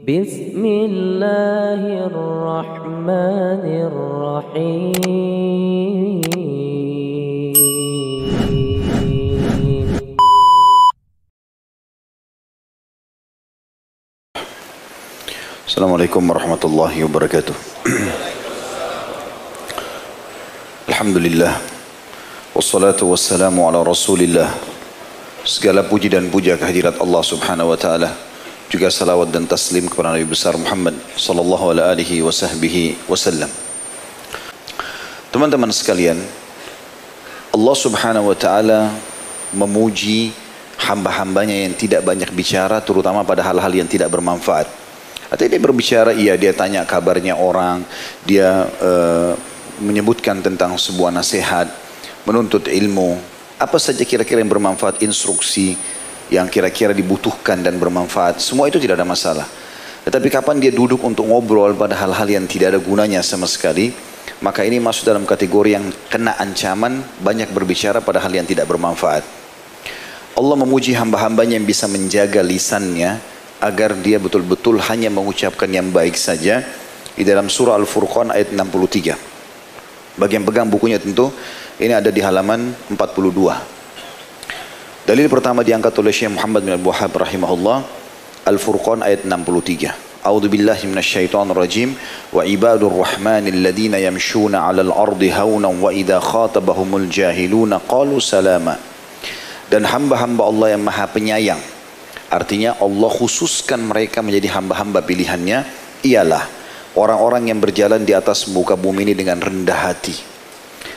بسم الله الرحمن الرحيم. Assalamualaikum warahmatullahi wabarakatuh. Alhamdulillah, wassalatu wassalamu ala rasulillah. Segala puji dan puja kehadirat Allah subhanahu wa ta'ala, juga salawat dan taslim kepada Nabi besar Muhammad sallallahu alaihi wasallam. Teman-teman sekalian, Allah subhanahu wa ta'ala memuji hamba-hambanya yang tidak banyak bicara, terutama pada hal-hal yang tidak bermanfaat. Artinya dia berbicara, iya, dia tanya kabarnya orang, dia menyebutkan tentang sebuah nasihat, menuntut ilmu, apa saja kira-kira yang bermanfaat, instruksi yang kira-kira dibutuhkan dan bermanfaat, semua itu tidak ada masalah. Tetapi kapan dia duduk untuk ngobrol pada hal-hal yang tidak ada gunanya sama sekali, maka ini masuk dalam kategori yang kena ancaman banyak berbicara pada hal yang tidak bermanfaat. Allah memuji hamba-hambanya yang bisa menjaga lisannya agar dia betul-betul hanya mengucapkan yang baik saja, di dalam surah Al-Furqan ayat 63. Bagi yang pegang bukunya tentu ini ada di halaman 42. Dalil pertama diangkat oleh Syekh Muhammad bin Abdul Wahhab rahimahullah, Al-Furqan ayat 63. A'udzu billahi minasyaitonir rajim, wa ibadur rahmanil ladzina yamshuna 'alal ardi haunan wa idza khatabahumul jahiluna qalu salama. Dan hamba-hamba Allah yang Maha Penyayang, artinya Allah khususkan mereka menjadi hamba-hamba pilihannya, ialah orang-orang yang berjalan di atas muka bumi ini dengan rendah hati.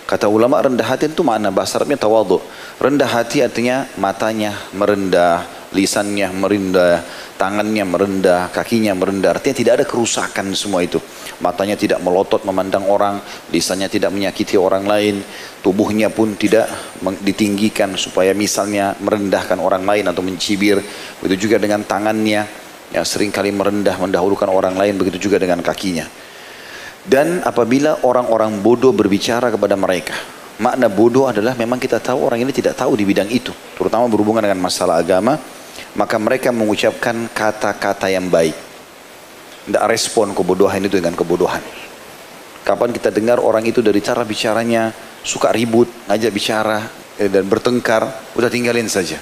Kata ulama, rendah hati itu makna bahasa Arabnya tawadhu. Rendah hati artinya matanya merendah, lisannya merendah, tangannya merendah, kakinya merendah. Artinya tidak ada kerusakan semua itu. Matanya tidak melotot memandang orang, lisannya tidak menyakiti orang lain, tubuhnya pun tidak ditinggikan supaya misalnya merendahkan orang lain atau mencibir. Begitu juga dengan tangannya, yang seringkali merendah, mendahulukan orang lain, begitu juga dengan kakinya. Dan apabila orang-orang bodoh berbicara kepada mereka, makna bodoh adalah memang kita tahu orang ini tidak tahu di bidang itu, terutama berhubungan dengan masalah agama, maka mereka mengucapkan kata-kata yang baik. Tidak respon kebodohan itu dengan kebodohan. Kapan kita dengar orang itu dari cara bicaranya suka ribut, ngajak bicara dan bertengkar, udah tinggalin saja.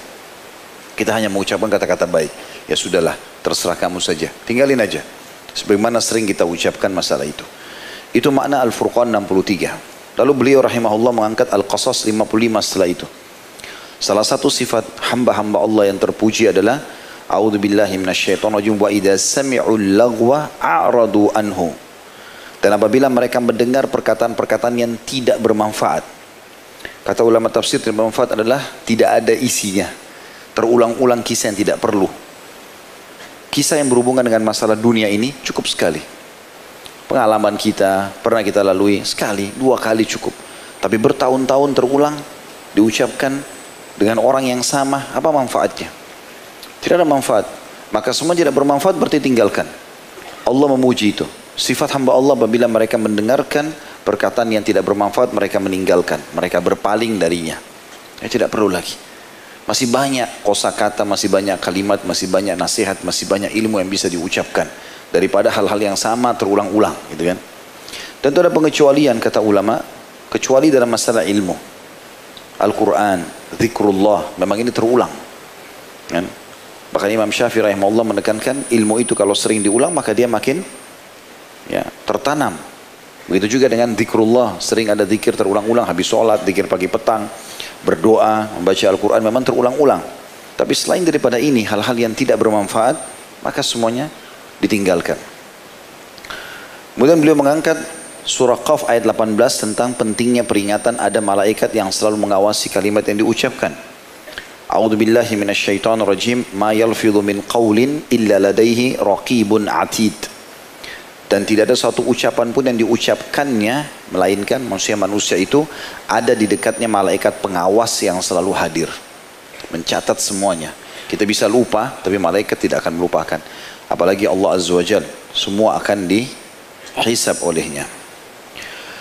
Kita hanya mengucapkan kata-kata baik. Ya sudahlah, terserah kamu saja, tinggalin aja. Sebagaimana sering kita ucapkan masalah itu. Itu makna Al-Furqan 63. Lalu beliau rahimahullah mengangkat Al-Qasas 55 setelah itu. Salah satu sifat hamba-hamba Allah yang terpuji adalah A'udzu billahi minasyaitonir rajim, wa idza sami'ul lagwa a'radu anhu. Dan apabila mereka mendengar perkataan-perkataan yang tidak bermanfaat. Kata ulama tafsir, tidak bermanfaat adalah tidak ada isinya. Terulang-ulang kisah yang tidak perlu. Kisah yang berhubungan dengan masalah dunia ini cukup sekali. Pengalaman kita, pernah kita lalui sekali, dua kali cukup. Tapi bertahun-tahun terulang, diucapkan dengan orang yang sama, apa manfaatnya? Tidak ada manfaat. Maka semua tidak bermanfaat berarti tinggalkan. Allah memuji itu. Sifat hamba Allah apabila mereka mendengarkan perkataan yang tidak bermanfaat, mereka meninggalkan. Mereka berpaling darinya. Ya, tidak perlu lagi. Masih banyak kosakata, masih banyak kalimat, masih banyak nasihat, masih banyak ilmu yang bisa diucapkan daripada hal-hal yang sama terulang-ulang, gitu kan? Dan itu ada pengecualian kata ulama, kecuali dalam masalah ilmu. Al-Quran, zikrullah, memang ini terulang, kan? Bahkan Imam Syafi'i rahimahullah menekankan ilmu itu kalau sering diulang maka dia makin tertanam. Begitu juga dengan zikrullah, sering ada zikir terulang-ulang, habis sholat, zikir pagi petang, berdoa, membaca Al-Quran, memang terulang-ulang. Tapi selain daripada ini, hal-hal yang tidak bermanfaat, maka semuanya ditinggalkan. Kemudian beliau mengangkat surah Qaf ayat 18 tentang pentingnya peringatan ada malaikat yang selalu mengawasi kalimat yang diucapkan. A'udzu billahi minasyaitonir rajim, ma yalfidhu min qaulin illa ladaihi raqibun atid. Dan tidak ada satu ucapan pun yang diucapkannya melainkan manusia itu ada di dekatnya malaikat pengawas yang selalu hadir, mencatat semuanya. Kita bisa lupa, tapi malaikat tidak akan melupakan. Apalagi Allah Azza wa Jalla, semua akan dihisab olehnya.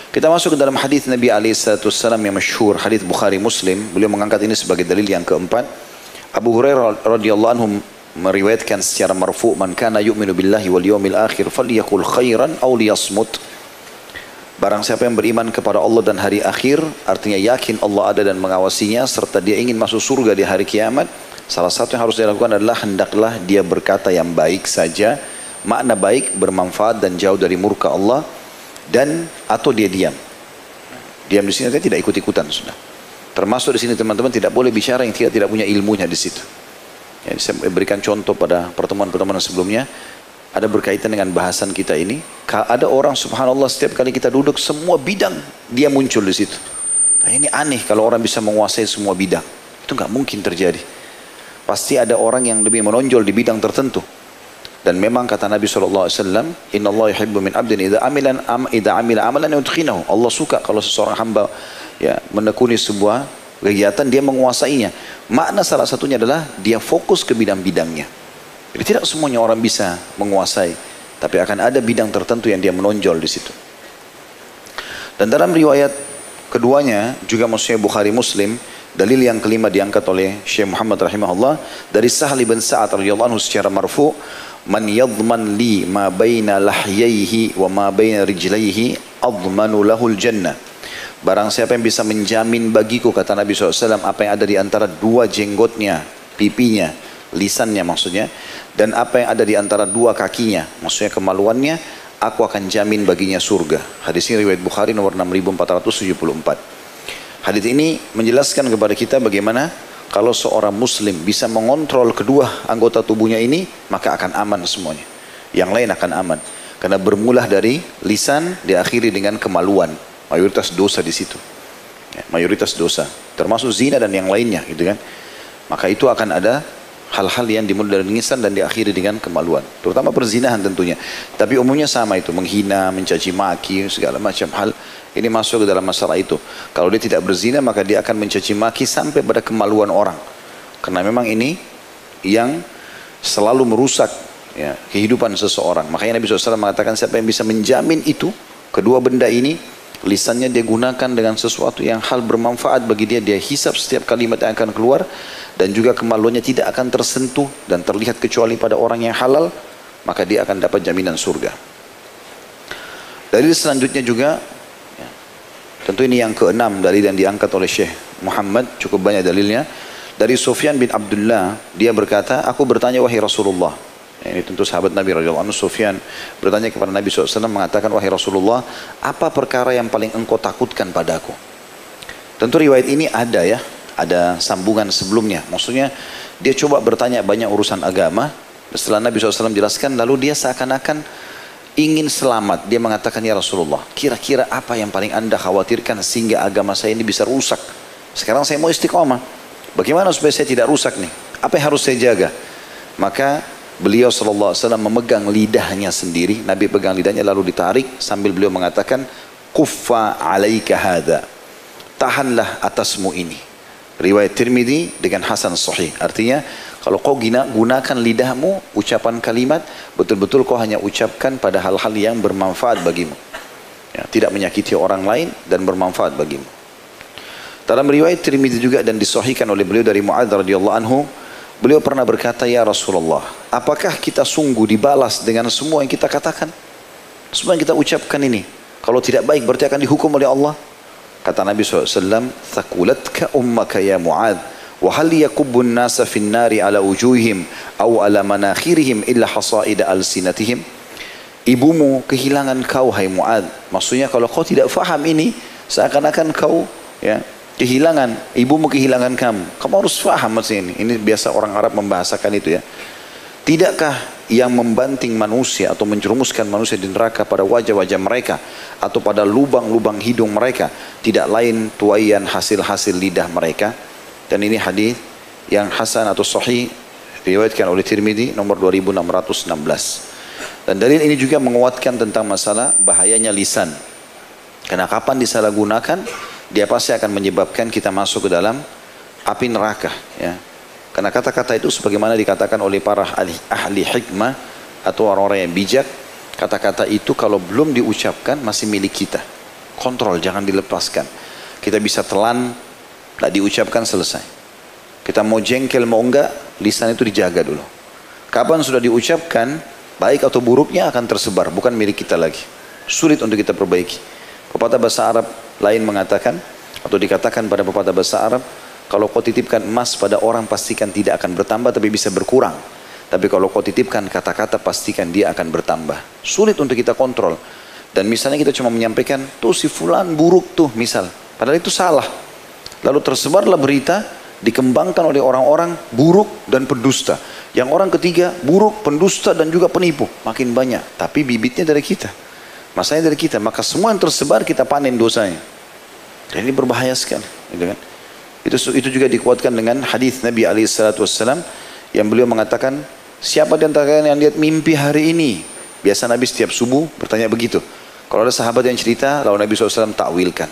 Kita masuk ke dalam hadis Nabi SAW yang masyhur, hadis Bukhari Muslim. Beliau mengangkat ini sebagai dalil yang keempat. Abu Hurairah radhiyallahu anhu meriwayatkan secara marfu, man kana yu'minu billahi wal yawmil akhir falyakul khairan aw liyasmut. Barang siapa yang beriman kepada Allah dan hari akhir, artinya yakin Allah ada dan mengawasinya, serta dia ingin masuk surga di hari kiamat, salah satu yang harus dilakukan adalah hendaklah dia berkata yang baik saja. Makna baik bermanfaat dan jauh dari murka Allah, dan atau dia diam. Diam di sini artinya tidak ikut-ikutan sudah. Termasuk di sini teman-teman tidak boleh bicara yang tidak punya ilmunya di situ. Ya, saya berikan contoh pada pertemuan-pertemuan sebelumnya, ada berkaitan dengan bahasan kita ini. Ada orang subhanallah setiap kali kita duduk semua bidang dia muncul di situ. Nah, ini aneh kalau orang bisa menguasai semua bidang. Itu nggak mungkin terjadi. Pasti ada orang yang lebih menonjol di bidang tertentu. Dan memang kata Nabi SAW, Inna Allah yuhibbu min abdin idha amila amalan yudkhinahu. Allah suka kalau seseorang hamba ya menekuni sebuah kegiatan dia menguasainya. Makna salah satunya adalah dia fokus ke bidang-bidangnya. Jadi tidak semuanya orang bisa menguasai, tapi akan ada bidang tertentu yang dia menonjol di situ. Dan dalam riwayat keduanya juga maksudnya Bukhari Muslim, dalil yang kelima diangkat oleh Syekh Muhammad rahimahullah dari Sahal bin Sa'ad radhiyallahu anhu secara marfu, man yadman li ma baina lahyaihi wa ma baina rijlaihi admanu lahul jannah. Barang siapa yang bisa menjamin bagiku, kata Nabi SAW, apa yang ada di antara dua jenggotnya, pipinya, lisannya maksudnya, dan apa yang ada di antara dua kakinya, maksudnya kemaluannya, aku akan jamin baginya surga. Hadis ini riwayat Bukhari nomor 6474. Hadis ini menjelaskan kepada kita bagaimana kalau seorang muslim bisa mengontrol kedua anggota tubuhnya ini, maka akan aman semuanya. Yang lain akan aman. Karena bermula dari lisan, diakhiri dengan kemaluan. Mayoritas dosa di situ. Ya, mayoritas dosa. Termasuk zina dan yang lainnya, gitu kan. Maka itu akan ada hal-hal yang dimulai dari lisan dan diakhiri dengan kemaluan. Terutama perzinahan tentunya. Tapi umumnya sama itu. Menghina, mencaci maki, segala macam hal. Ini masuk ke dalam masalah itu. Kalau dia tidak berzina, maka dia akan mencaci maki sampai pada kemaluan orang. Karena memang ini yang selalu merusak ya, kehidupan seseorang. Makanya Nabi SAW mengatakan siapa yang bisa menjamin itu, kedua benda ini, lisannya dia gunakan dengan sesuatu yang hal bermanfaat bagi dia. Dia hisap setiap kalimat yang akan keluar. Dan juga kemaluannya tidak akan tersentuh dan terlihat kecuali pada orang yang halal. Maka dia akan dapat jaminan surga. Dalil selanjutnya juga, ya, tentu ini yang keenam dalil yang diangkat oleh Syekh Muhammad. Cukup banyak dalilnya. Dari Sufyan bin Abdullah, dia berkata, aku bertanya wahai Rasulullah. Ini tentu sahabat Nabi radhiyallahu anhu. Sufyan bertanya kepada Nabi SAW, mengatakan, wahai Rasulullah, apa perkara yang paling engkau takutkan padaku? Tentu riwayat ini ada ya, ada sambungan sebelumnya. Maksudnya dia coba bertanya banyak urusan agama. Setelah Nabi SAW jelaskan, lalu dia seakan-akan ingin selamat. Dia mengatakan, ya Rasulullah, kira-kira apa yang paling anda khawatirkan sehingga agama saya ini bisa rusak? Sekarang saya mau istiqomah. Bagaimana supaya saya tidak rusak nih? Apa yang harus saya jaga? Maka beliau SAW memegang lidahnya sendiri. Nabi pegang lidahnya lalu ditarik sambil beliau mengatakan, kuffa alaika hadha, tahanlah atasmu ini. Riwayat Tirmidzi dengan Hasan Sahih. Artinya kalau kau gunakan lidahmu, ucapan kalimat betul-betul kau hanya ucapkan pada hal-hal yang bermanfaat bagimu ya, tidak menyakiti orang lain dan bermanfaat bagimu. Dalam riwayat Tirmidzi juga dan disahihkan oleh beliau dari Mu'adz radhiyallahu anhu, beliau pernah berkata, ya Rasulullah, apakah kita sungguh dibalas dengan semua yang kita katakan? Semua yang kita ucapkan ini. Kalau tidak baik berarti akan dihukum oleh Allah. Kata Nabi SAW, Thakulatka ummaka ya Mu'adz, wa hal yakubbun nasa fin nari ala wujuhihim, aw ala manakhirihim illa hasaida alsinatihim. Ibumu kehilangan kau, hai Mu'adz. Maksudnya kalau kau tidak faham ini, seakan-akan kau ya kehilangan, ibumu kehilangan kamu. Kamu harus faham maksudnya ini. Ini biasa orang Arab membahasakan itu ya. Tidakkah yang membanting manusia atau menjerumuskan manusia di neraka pada wajah-wajah mereka atau pada lubang-lubang hidung mereka tidak lain tuaian hasil-hasil lidah mereka? Dan ini hadis yang hasan atau sahih diriwayatkan oleh Tirmidzi nomor 2616. Dan dalil ini juga menguatkan tentang masalah bahayanya lisan. Karena kapan disalahgunakan, dia pasti akan menyebabkan kita masuk ke dalam api neraka ya. Karena kata-kata itu sebagaimana dikatakan oleh para ahli hikmah atau orang-orang yang bijak, kata-kata itu kalau belum diucapkan masih milik kita. Kontrol, jangan dilepaskan. Kita bisa telan, tidak diucapkan, selesai. Kita mau jengkel mau enggak, lisan itu dijaga dulu. Kapan sudah diucapkan, baik atau buruknya akan tersebar, bukan milik kita lagi. Sulit untuk kita perbaiki. Pepatah bahasa Arab lain mengatakan, atau dikatakan pada pepatah bahasa Arab, kalau kau titipkan emas pada orang pastikan tidak akan bertambah tapi bisa berkurang. Tapi kalau kau titipkan kata-kata pastikan dia akan bertambah. Sulit untuk kita kontrol. Dan misalnya kita cuma menyampaikan, tuh si fulan buruk tuh misal. Padahal itu salah. Lalu tersebarlah berita, dikembangkan oleh orang-orang buruk dan pendusta. Yang orang ketiga buruk, pendusta dan juga penipu. Makin banyak. Tapi bibitnya dari kita. Masanya dari kita. Maka semua yang tersebar kita panen dosanya. Dan ini berbahaya sekali. Gitu kan? Itu juga dikuatkan dengan hadis Nabi SAW yang beliau mengatakan, siapa di antara kalian yang lihat mimpi hari ini? Biasa Nabi setiap subuh bertanya begitu. Kalau ada sahabat yang cerita, lalu Nabi SAW takwilkan.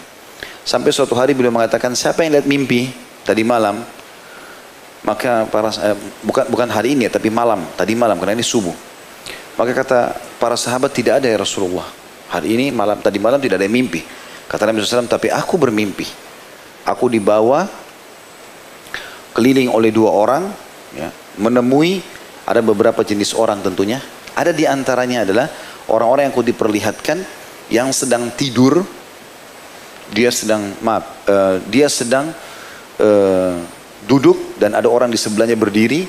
Sampai suatu hari beliau mengatakan, siapa yang lihat mimpi tadi malam? Maka bukan hari ini ya, tapi malam. Tadi malam, karena ini subuh. Maka kata para sahabat, tidak ada ya Rasulullah. Hari ini malam, tadi malam tidak ada yang mimpi. Kata Nabi SAW, tapi aku bermimpi. Aku dibawa keliling oleh dua orang, ya, menemui ada beberapa jenis orang tentunya. Ada di antaranya adalah orang-orang yang aku diperlihatkan yang sedang tidur, dia sedang duduk dan ada orang di sebelahnya berdiri.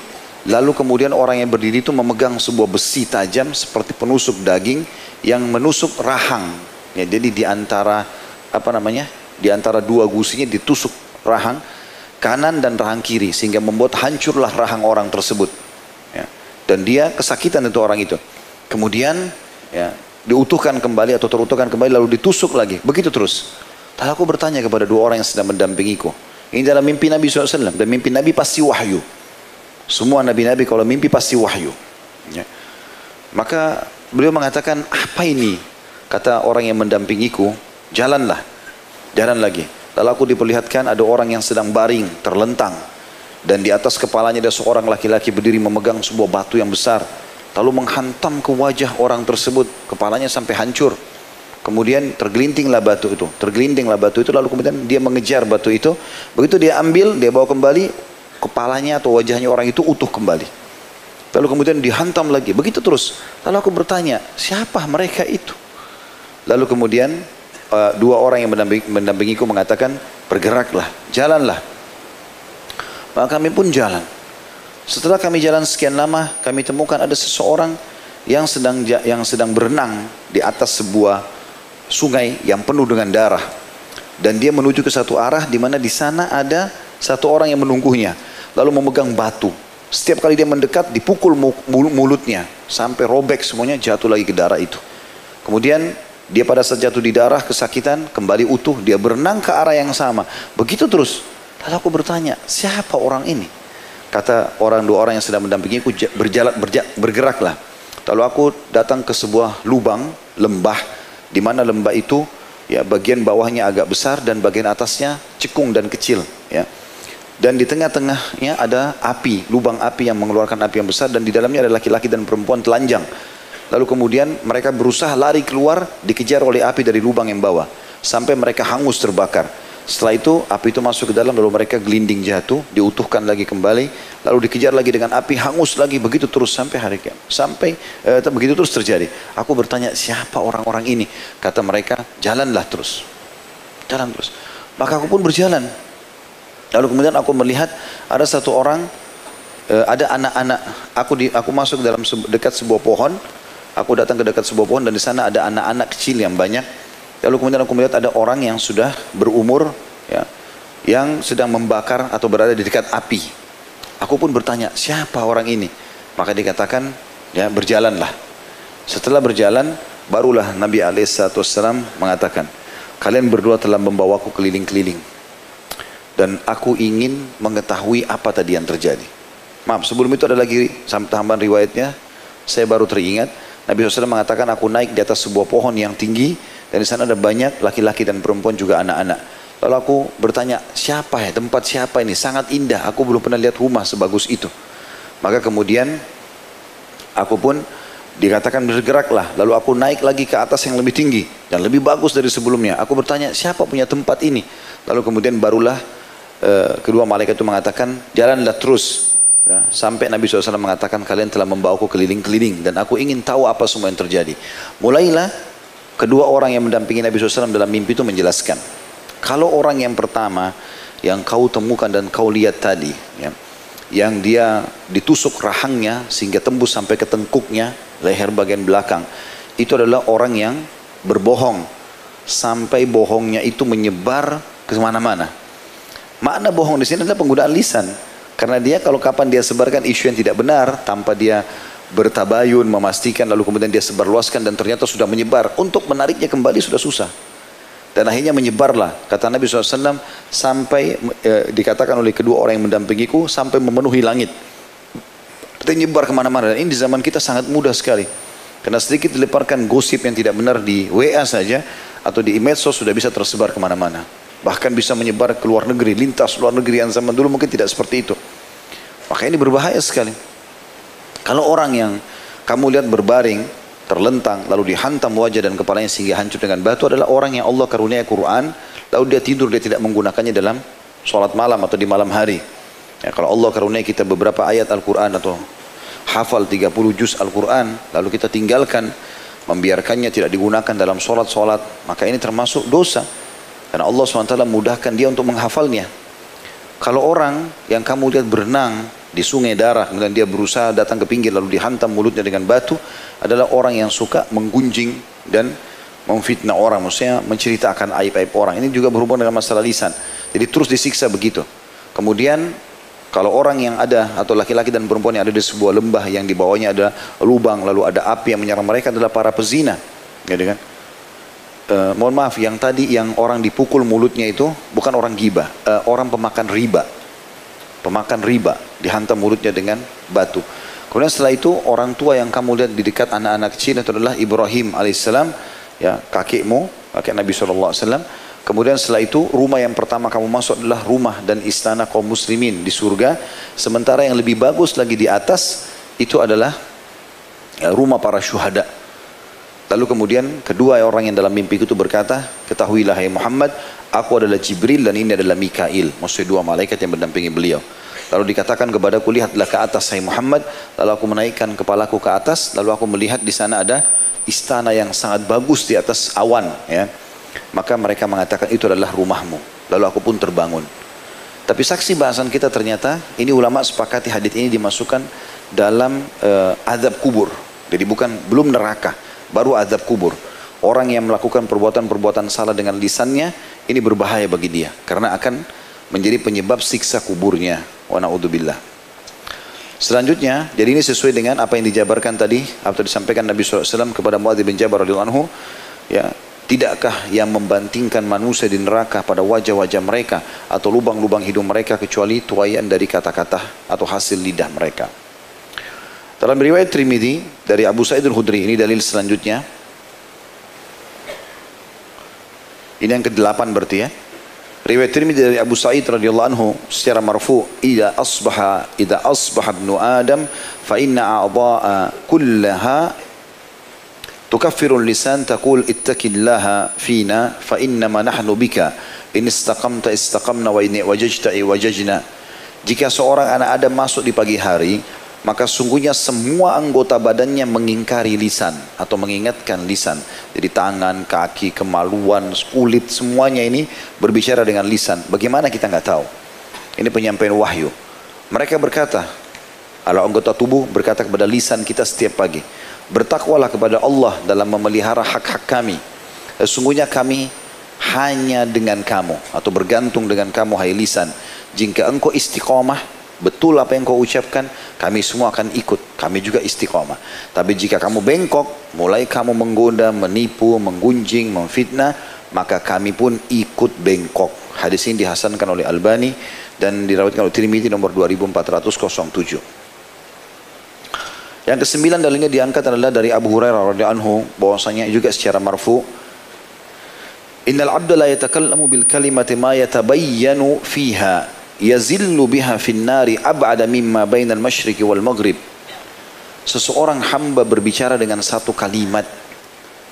Lalu kemudian orang yang berdiri itu memegang sebuah besi tajam seperti penusuk daging yang menusuk rahang. Ya, jadi di antara di antara dua gusinya ditusuk rahang kanan dan rahang kiri sehingga membuat hancurlah rahang orang tersebut. Ya. Dan dia kesakitan itu orang itu. Kemudian ya, diutuhkan kembali atau terutuhkan kembali lalu ditusuk lagi. Begitu terus. Lalu aku bertanya kepada dua orang yang sedang mendampingiku. Ini dalam mimpi Nabi SAW. Dan mimpi Nabi pasti wahyu. Semua Nabi-Nabi kalau mimpi pasti wahyu. Ya. Maka beliau mengatakan, apa ini? Kata orang yang mendampingiku, jalanlah. Jalan lagi. Lalu aku diperlihatkan ada orang yang sedang baring, terlentang. Dan di atas kepalanya ada seorang laki-laki berdiri memegang sebuah batu yang besar. Lalu menghantam ke wajah orang tersebut. Kepalanya sampai hancur. Kemudian tergelindinglah batu itu. Lalu kemudian dia mengejar batu itu. Begitu dia ambil, dia bawa kembali. Kepalanya atau wajahnya orang itu utuh kembali. Lalu kemudian dihantam lagi. Begitu terus. Lalu aku bertanya, siapa mereka itu? Lalu kemudian dua orang yang mendampingiku mengatakan, bergeraklah, jalanlah. Maka kami pun jalan. Setelah kami jalan sekian lama, kami temukan ada seseorang yang sedang berenang di atas sebuah sungai yang penuh dengan darah. Dan dia menuju ke satu arah di mana di sana ada satu orang yang menunggunya. Lalu memegang batu. Setiap kali dia mendekat, dipukul mulutnya sampai robek semuanya, jatuh lagi ke darah itu. Kemudian dia pada saat jatuh di darah kesakitan, kembali utuh, dia berenang ke arah yang sama. Begitu terus. Lalu aku bertanya, siapa orang ini? Kata dua orang yang sedang mendampingiku, bergeraklah. Lalu aku datang ke sebuah lubang, lembah, di mana lembah itu ya bagian bawahnya agak besar dan bagian atasnya cekung dan kecil. Ya. Dan di tengah-tengahnya ada api, lubang api yang mengeluarkan api yang besar dan di dalamnya ada laki-laki dan perempuan telanjang. Lalu kemudian mereka berusaha lari keluar, dikejar oleh api dari lubang yang bawah. Sampai mereka hangus terbakar. Setelah itu api itu masuk ke dalam lalu mereka gelinding jatuh, diutuhkan lagi kembali, lalu dikejar lagi dengan api, hangus lagi, begitu terus sampai hari kiamat. Begitu terus terjadi. Aku bertanya, siapa orang-orang ini? Kata mereka, jalanlah terus. Jalan terus. Maka aku pun berjalan. Lalu kemudian aku melihat ada satu orang, ada anak-anak. Aku masuk dalam dekat sebuah pohon. Aku datang ke dekat sebuah pohon dan di sana ada anak-anak kecil yang banyak. Lalu kemudian aku melihat ada orang yang sudah berumur, ya, yang sedang membakar atau berada di dekat api. Aku pun bertanya, siapa orang ini? Maka dikatakan, ya berjalanlah. Setelah berjalan, barulah Nabi SAW mengatakan, kalian berdua telah membawaku keliling-keliling. Dan aku ingin mengetahui apa tadi yang terjadi. Maaf, sebelum itu ada lagi tambahan riwayatnya. Saya baru teringat, Nabi SAW mengatakan, aku naik di atas sebuah pohon yang tinggi. Dan di sana ada banyak laki-laki dan perempuan juga anak-anak. Lalu aku bertanya, siapa ya, tempat siapa ini? Sangat indah, aku belum pernah lihat rumah sebagus itu. Maka kemudian aku pun dikatakan bergeraklah. Lalu aku naik lagi ke atas yang lebih tinggi dan lebih bagus dari sebelumnya. Aku bertanya, siapa punya tempat ini? Lalu kemudian barulah kedua malaikat itu mengatakan, jalanlah terus. Ya, sampai Nabi SAW mengatakan kalian telah membawaku keliling-keliling dan aku ingin tahu apa semua yang terjadi. Mulailah kedua orang yang mendampingi Nabi SAW dalam mimpi itu menjelaskan. Kalau orang yang pertama yang kau temukan dan kau lihat tadi, ya, yang dia ditusuk rahangnya sehingga tembus sampai ke tengkuknya, leher bagian belakang, itu adalah orang yang berbohong sampai bohongnya itu menyebar ke mana-mana. Makna bohong di sini adalah penggunaan lisan. Karena dia kalau kapan dia sebarkan isu yang tidak benar tanpa dia bertabayun, memastikan, lalu kemudian dia sebarluaskan dan ternyata sudah menyebar, untuk menariknya kembali sudah susah. Dan akhirnya menyebarlah, kata Nabi SAW, sampai dikatakan oleh kedua orang yang mendampingiku, sampai memenuhi langit. Dan nyebar kemana-mana. Dan ini di zaman kita sangat mudah sekali. Karena sedikit dileparkan gosip yang tidak benar di WA saja, atau di medsos sudah bisa tersebar kemana-mana. Bahkan bisa menyebar ke luar negeri, lintas luar negeri yang zaman dulu mungkin tidak seperti itu. Maka ini berbahaya sekali. Kalau orang yang kamu lihat berbaring, terlentang, lalu dihantam wajah dan kepalanya sehingga hancur dengan batu adalah orang yang Allah karunia Quran, lalu dia tidur, dia tidak menggunakannya dalam sholat malam atau di malam hari. Ya, kalau Allah karunia kita beberapa ayat Al-Quran atau hafal 30 juz Al-Quran, lalu kita tinggalkan, membiarkannya tidak digunakan dalam sholat-sholat, maka ini termasuk dosa. Karena Allah SWT mudahkan dia untuk menghafalnya. Kalau orang yang kamu lihat berenang di sungai darah, kemudian dia berusaha datang ke pinggir lalu dihantam mulutnya dengan batu, adalah orang yang suka menggunjing dan memfitnah orang, maksudnya menceritakan aib-aib orang. Ini juga berhubungan dengan masalah lisan. Jadi terus disiksa begitu. Kemudian kalau orang yang ada, atau laki-laki dan perempuan yang ada di sebuah lembah yang di bawahnya ada lubang, lalu ada api yang menyerang mereka, adalah para pezina. Gitu kan? Mohon maaf, yang tadi yang orang dipukul mulutnya itu bukan orang gibah, orang pemakan riba. Pemakan riba, dihantam mulutnya dengan batu. Kemudian setelah itu orang tua yang kamu lihat di dekat anak-anak kecil itu adalah Ibrahim alaihissalam, ya, kakekmu, kakek Nabi SAW. Kemudian setelah itu rumah yang pertama kamu masuk adalah rumah dan istana kaum muslimin di surga. Sementara yang lebih bagus lagi di atas itu adalah rumah para syuhada. Lalu kemudian kedua orang yang dalam mimpi itu berkata, ketahuilah hai Muhammad, aku adalah Jibril dan ini adalah Mikail, maksudnya dua malaikat yang mendampingi beliau. Lalu dikatakan kepadaku, lihatlah ke atas hai Muhammad. Lalu aku menaikkan kepalaku ke atas, lalu aku melihat di sana ada istana yang sangat bagus di atas awan, ya. Maka mereka mengatakan itu adalah rumahmu. Lalu aku pun terbangun. Tapi saksi bahasan kita ternyata ini ulama sepakati hadits ini dimasukkan dalam azab kubur. Jadi belum neraka, baru azab kubur. Orang yang melakukan perbuatan-perbuatan salah dengan lisannya, ini berbahaya bagi dia, karena akan menjadi penyebab siksa kuburnya. Wa na'udzubillah. Selanjutnya, jadi ini sesuai dengan apa yang dijabarkan tadi atau disampaikan Nabi SAW kepada Muadz bin Jabal radhiyallahu anhu. Ya, tidakkah yang membandingkan manusia di neraka pada wajah-wajah mereka atau lubang-lubang hidung mereka kecuali tuaian dari kata-kata atau hasil lidah mereka. Dalam riwayat Tirmidzi dari Abu Sa'id al-Khudri, ini dalil selanjutnya. Ini yang ke-8 berarti ya. Riwayat Tirmidzi dari Abu Sa'id radhiyallahu anhu secara marfu, idza asbaha ibnu Adam fa inna a'dha'a kullaha tukaffiru lisan taqul ittaqillaha fina fa innama nahnu bika in istaqamta istaqamna wa in wajajta wajajna. Jika seorang anak Adam masuk di pagi hari, maka sungguhnya semua anggota badannya mengingkari lisan atau mengingatkan lisan. Jadi tangan, kaki, kemaluan, kulit, semuanya ini berbicara dengan lisan. Bagaimana kita nggak tahu? Ini penyampaian wahyu. Mereka berkata, ala anggota tubuh berkata kepada lisan kita setiap pagi, bertakwalah kepada Allah dalam memelihara hak-hak kami. Sesungguhnya kami hanya dengan kamu atau bergantung dengan kamu hai lisan. Jika engkau istiqamah, betul apa yang kau ucapkan, kami semua akan ikut, kami juga istiqamah. Tapi jika kamu bengkok, mulai kamu menggoda, menipu, menggunjing, memfitnah, maka kami pun ikut bengkok. Hadis ini dihasankan oleh Albani dan dirawatkan oleh Tirmidzi nomor 2407. Yang ke-9 dalilnya diangkat adalah dari Abu Hurairah radhiyallahu anhu, bahwasanya juga secara marfu, innal abda la yatakallamu bil kalimati ma yatabayyanu fiha yazillu biha fin nari ab'ada mimma bainal masyriqi wal maghrib. Seseorang hamba berbicara dengan satu kalimat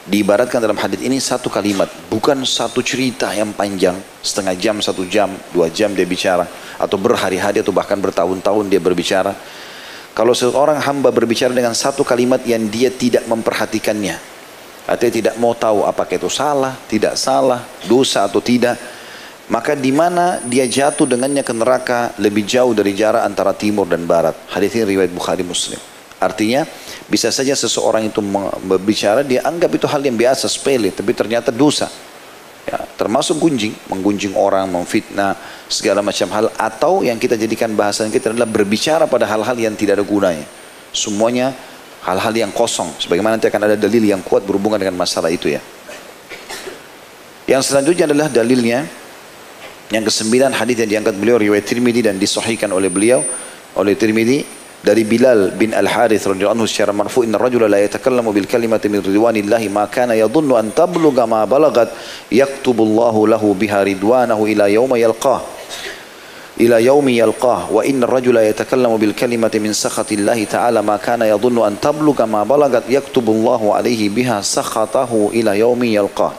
Diibaratkan dalam hadis ini satu kalimat, bukan satu cerita yang panjang, setengah jam, 1 jam, 2 jam dia bicara, atau berhari-hari atau bahkan bertahun-tahun dia berbicara. Kalau seorang hamba berbicara dengan satu kalimat yang dia tidak memperhatikannya, artinya tidak mau tahu apakah itu salah, tidak salah, dosa atau tidak, maka di mana dia jatuh dengannya ke neraka lebih jauh dari jarak antara timur dan barat. Hadis ini riwayat Bukhari Muslim. Artinya bisa saja seseorang itu berbicara, dia anggap itu hal yang biasa, sepele, tapi ternyata dosa. Ya, termasuk menggunjing orang, memfitnah, segala macam hal. Atau yang kita jadikan bahasan kita adalah berbicara pada hal-hal yang tidak ada gunanya. Semuanya hal-hal yang kosong. Sebagaimana nanti akan ada dalil yang kuat berhubungan dengan masalah itu ya. Yang selanjutnya adalah dalilnya. Yang ke-9 hadis yang diangkat beliau riwayat Tirmidzi dan disahihkan oleh beliau, oleh Tirmidzi, dari Bilal bin Al-Harith radhiyallahu anhu secara marfu', inna rajula la yatakallamu bil kalimati min ridwanillahi ma kana yadhunnu an tablugha ma balagat yaktubullahu lahu biha ridwanahu ila yaumi yalqah wa inna rajula yatakallamu bil kalimati min sakhatillahi ta'ala ma kana yadhunnu an tablugha ma balagat yaktubullahu alaihi biha sakhatahu ila yaumi yalqah.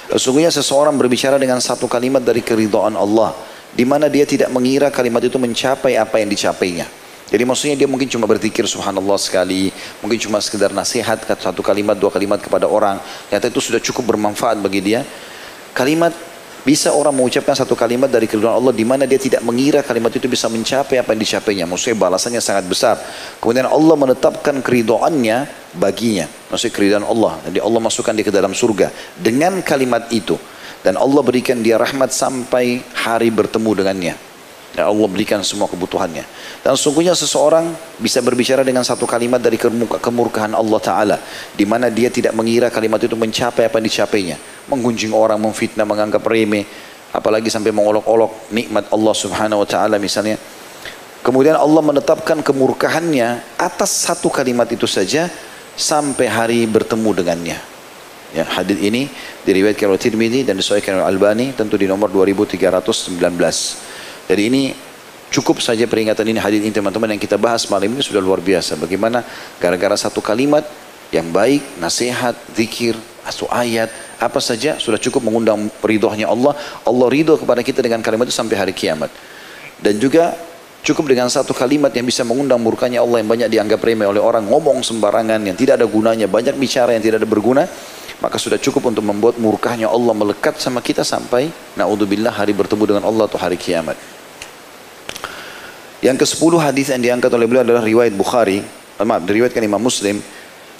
Sesungguhnya seseorang berbicara dengan satu kalimat dari keridhaan Allah, di mana dia tidak mengira kalimat itu mencapai apa yang dicapainya. Jadi maksudnya dia mungkin cuma berzikir subhanallah sekali, mungkin cuma sekedar nasihat, satu kalimat, 2 kalimat kepada orang, ternyata itu sudah cukup bermanfaat bagi dia. Kalimat, bisa orang mengucapkan satu kalimat dari keridhaan Allah di mana dia tidak mengira kalimat itu bisa mencapai apa yang dicapainya. Maksudnya balasannya sangat besar. Kemudian Allah menetapkan keridhaannya baginya. Maksudnya keridhaan Allah. Jadi Allah masukkan dia ke dalam surga dengan kalimat itu. Dan Allah berikan dia rahmat sampai hari bertemu dengannya. Dan Allah berikan semua kebutuhannya. Dan sesungguhnya seseorang bisa berbicara dengan satu kalimat dari kemurkaan Allah Ta'ala, di mana dia tidak mengira kalimat itu mencapai apa yang dicapainya. Menggunjing orang, memfitnah, menganggap remeh, apalagi sampai mengolok-olok nikmat Allah Subhanahu Wa Ta'ala misalnya. Kemudian Allah menetapkan kemurkaannya atas satu kalimat itu saja sampai hari bertemu dengannya. Ya, hadis ini diriwayatkan oleh Tirmidzi dan disahihkan oleh Albani, tentu di nomor 2319. Jadi ini cukup saja peringatan ini, hadis ini teman-teman yang kita bahas malam ini sudah luar biasa. Bagaimana gara-gara satu kalimat yang baik, nasihat, zikir, atau ayat, apa saja sudah cukup mengundang ridhonya Allah. Allah ridho kepada kita dengan kalimat itu sampai hari kiamat. Dan juga cukup dengan satu kalimat yang bisa mengundang murkanya Allah yang banyak dianggap remeh oleh orang, ngomong sembarangan yang tidak ada gunanya, banyak bicara yang tidak ada berguna, maka sudah cukup untuk membuat murkahnya Allah melekat sama kita sampai na'udzubillah hari bertemu dengan Allah atau hari kiamat. Yang ke-10 hadis yang diangkat oleh beliau adalah riwayat Bukhari, diriwayatkan Imam Muslim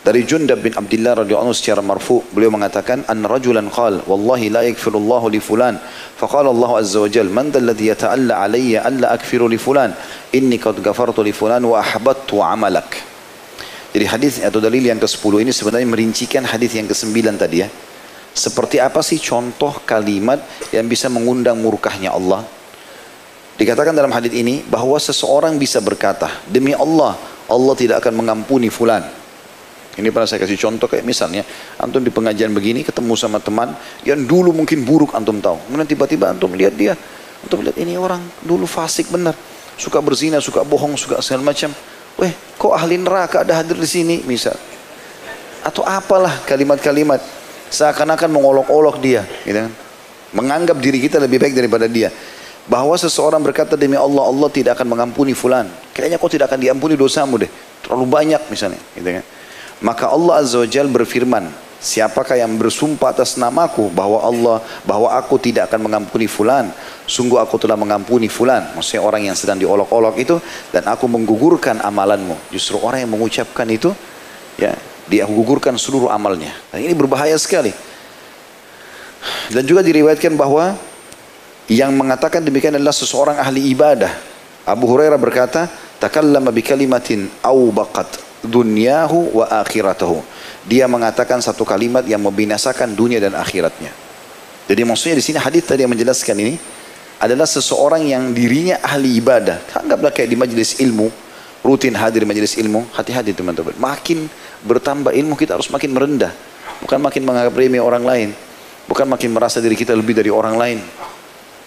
dari Jundab bin Abdullah radhiyallahu anhu secara marfu', beliau mengatakan anna rajulan qala wallahi la yaghfirullahu li fulan faqala Allah azza wa jalla man alladhi yata'alla alayya alla aghfiru li fulan inni qad ghafartu li fulan wa ahbattu 'amalak. Jadi hadis atau dalil yang ke-10 ini sebenarnya merincikan hadis yang ke-9 tadi ya. Seperti apa sih contoh kalimat yang bisa mengundang murkahnya Allah? Dikatakan dalam hadis ini bahwa seseorang bisa berkata, demi Allah, Allah tidak akan mengampuni fulan. Ini pernah saya kasih contoh kayak misalnya, antum di pengajian begini ketemu sama teman yang dulu mungkin buruk antum tahu. Kemudian tiba-tiba antum lihat dia, antum lihat ini orang dulu fasik benar, suka berzina, suka bohong, suka segala macam. Weh, kok ahli neraka ada hadir di sini misal. Atau apalah kalimat-kalimat seakan-akan mengolok-olok dia, gitu kan. Menganggap diri kita lebih baik daripada dia. Bahwa seseorang berkata demi Allah, Allah tidak akan mengampuni fulan. Kayaknya kau tidak akan diampuni dosamu deh. Terlalu banyak misalnya, gitu kan. Maka Allah Azza wa Jalla berfirman, siapakah yang bersumpah atas namaku bahwa aku tidak akan mengampuni fulan, sungguh aku telah mengampuni fulan. Maksudnya orang yang sedang diolok-olok itu, dan aku menggugurkan amalanmu. Justru orang yang mengucapkan itu, ya, dia gugurkan seluruh amalnya. Dan ini berbahaya sekali. Dan juga diriwayatkan bahwa yang mengatakan demikian adalah seseorang ahli ibadah. Abu Hurairah berkata, takallama bi kalimatin awbaqat dunyahu wa akhiratahu. Dia mengatakan satu kalimat yang membinasakan dunia dan akhiratnya. Jadi maksudnya di sini hadis tadi yang menjelaskan ini adalah seseorang yang dirinya ahli ibadah. Anggaplah kayak di majelis ilmu, rutin hadir majelis ilmu, hati-hati teman-teman. Makin bertambah ilmu kita harus makin merendah, bukan makin menganggap remeh orang lain, bukan makin merasa diri kita lebih dari orang lain.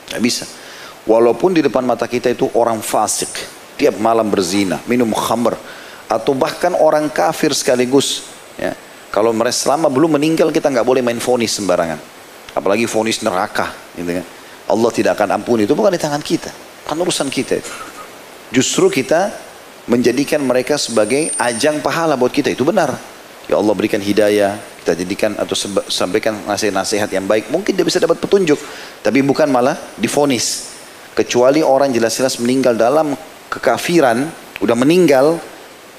Tidak bisa. Walaupun di depan mata kita itu orang fasik, tiap malam berzina, minum khamr, atau bahkan orang kafir sekaligus. Ya. Kalau mereka selama belum meninggal kita nggak boleh main vonis sembarangan. Apalagi vonis neraka, gitu kan. Allah tidak akan ampuni, itu bukan di tangan kita, kan urusan kita. Justru kita menjadikan mereka sebagai ajang pahala buat kita, itu benar. Ya Allah berikan hidayah, kita jadikan atau sampaikan nasihat-nasihat yang baik, mungkin dia bisa dapat petunjuk, tapi bukan malah divonis. Kecuali orang jelas-jelas meninggal dalam kekafiran, udah meninggal.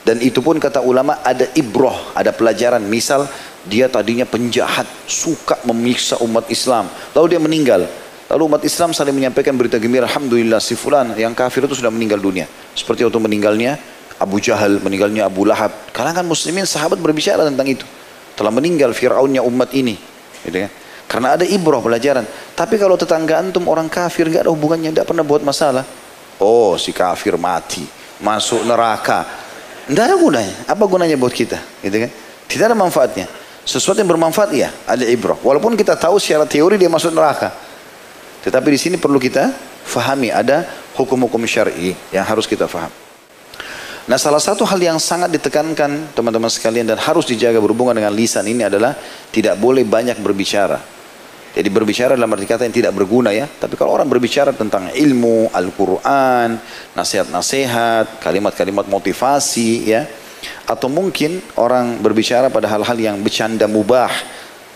Dan itu pun kata ulama ada ibrah, ada pelajaran. Misal dia tadinya penjahat, suka memiksa umat Islam, lalu dia meninggal. Lalu umat Islam saling menyampaikan berita gembira, alhamdulillah si fulan yang kafir itu sudah meninggal dunia. Seperti waktu meninggalnya Abu Jahal, meninggalnya Abu Lahab. Kalangan muslimin sahabat berbicara tentang itu. Telah meninggal Fir'aunnya umat ini, gitu kan? Karena ada ibrah pelajaran. Tapi kalau tetangga antum orang kafir, gak ada hubungannya, tidak pernah buat masalah. Oh si kafir mati, masuk neraka. Tidak ada gunanya. Apa gunanya buat kita? Gitu kan? Tidak ada manfaatnya. Sesuatu yang bermanfaat ya, ada ibrah. Walaupun kita tahu secara teori dia masuk neraka. Tetapi di sini perlu kita fahami ada hukum-hukum syar'i yang harus kita faham. Nah, salah satu hal yang sangat ditekankan teman-teman sekalian dan harus dijaga berhubungan dengan lisan ini adalah tidak boleh banyak berbicara. Jadi berbicara dalam arti kata yang tidak berguna ya. Tapi kalau orang berbicara tentang ilmu, Al-Quran, nasihat-nasihat, kalimat-kalimat motivasi ya. Atau mungkin orang berbicara pada hal-hal yang bercanda mubah.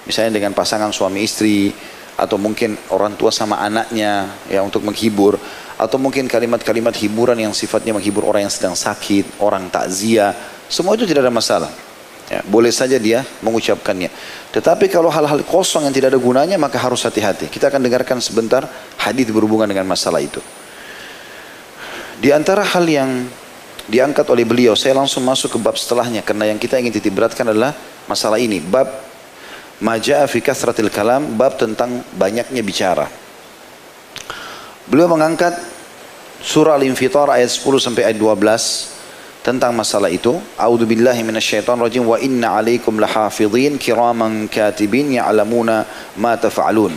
Misalnya dengan pasangan suami istri. Atau mungkin orang tua sama anaknya ya untuk menghibur. Atau mungkin kalimat-kalimat hiburan yang sifatnya menghibur orang yang sedang sakit, orang takziah. Semua itu tidak ada masalah. Ya, boleh saja dia mengucapkannya. Tetapi kalau hal-hal kosong yang tidak ada gunanya maka harus hati-hati. Kita akan dengarkan sebentar hadis berhubungan dengan masalah itu. Di antara hal yang diangkat oleh beliau, saya langsung masuk ke bab setelahnya karena yang kita ingin titik beratkan adalah masalah ini. Bab Maja'a fi kathratil kalam, bab tentang banyaknya bicara. Beliau mengangkat surah Al-Infitar ayat 10 sampai ayat 12 tentang masalah itu. A'udzubillahi minasyaitonirrajim wa inna 'alaikum lahafidhin kiraman katibin ya'lamuna ma taf'alun.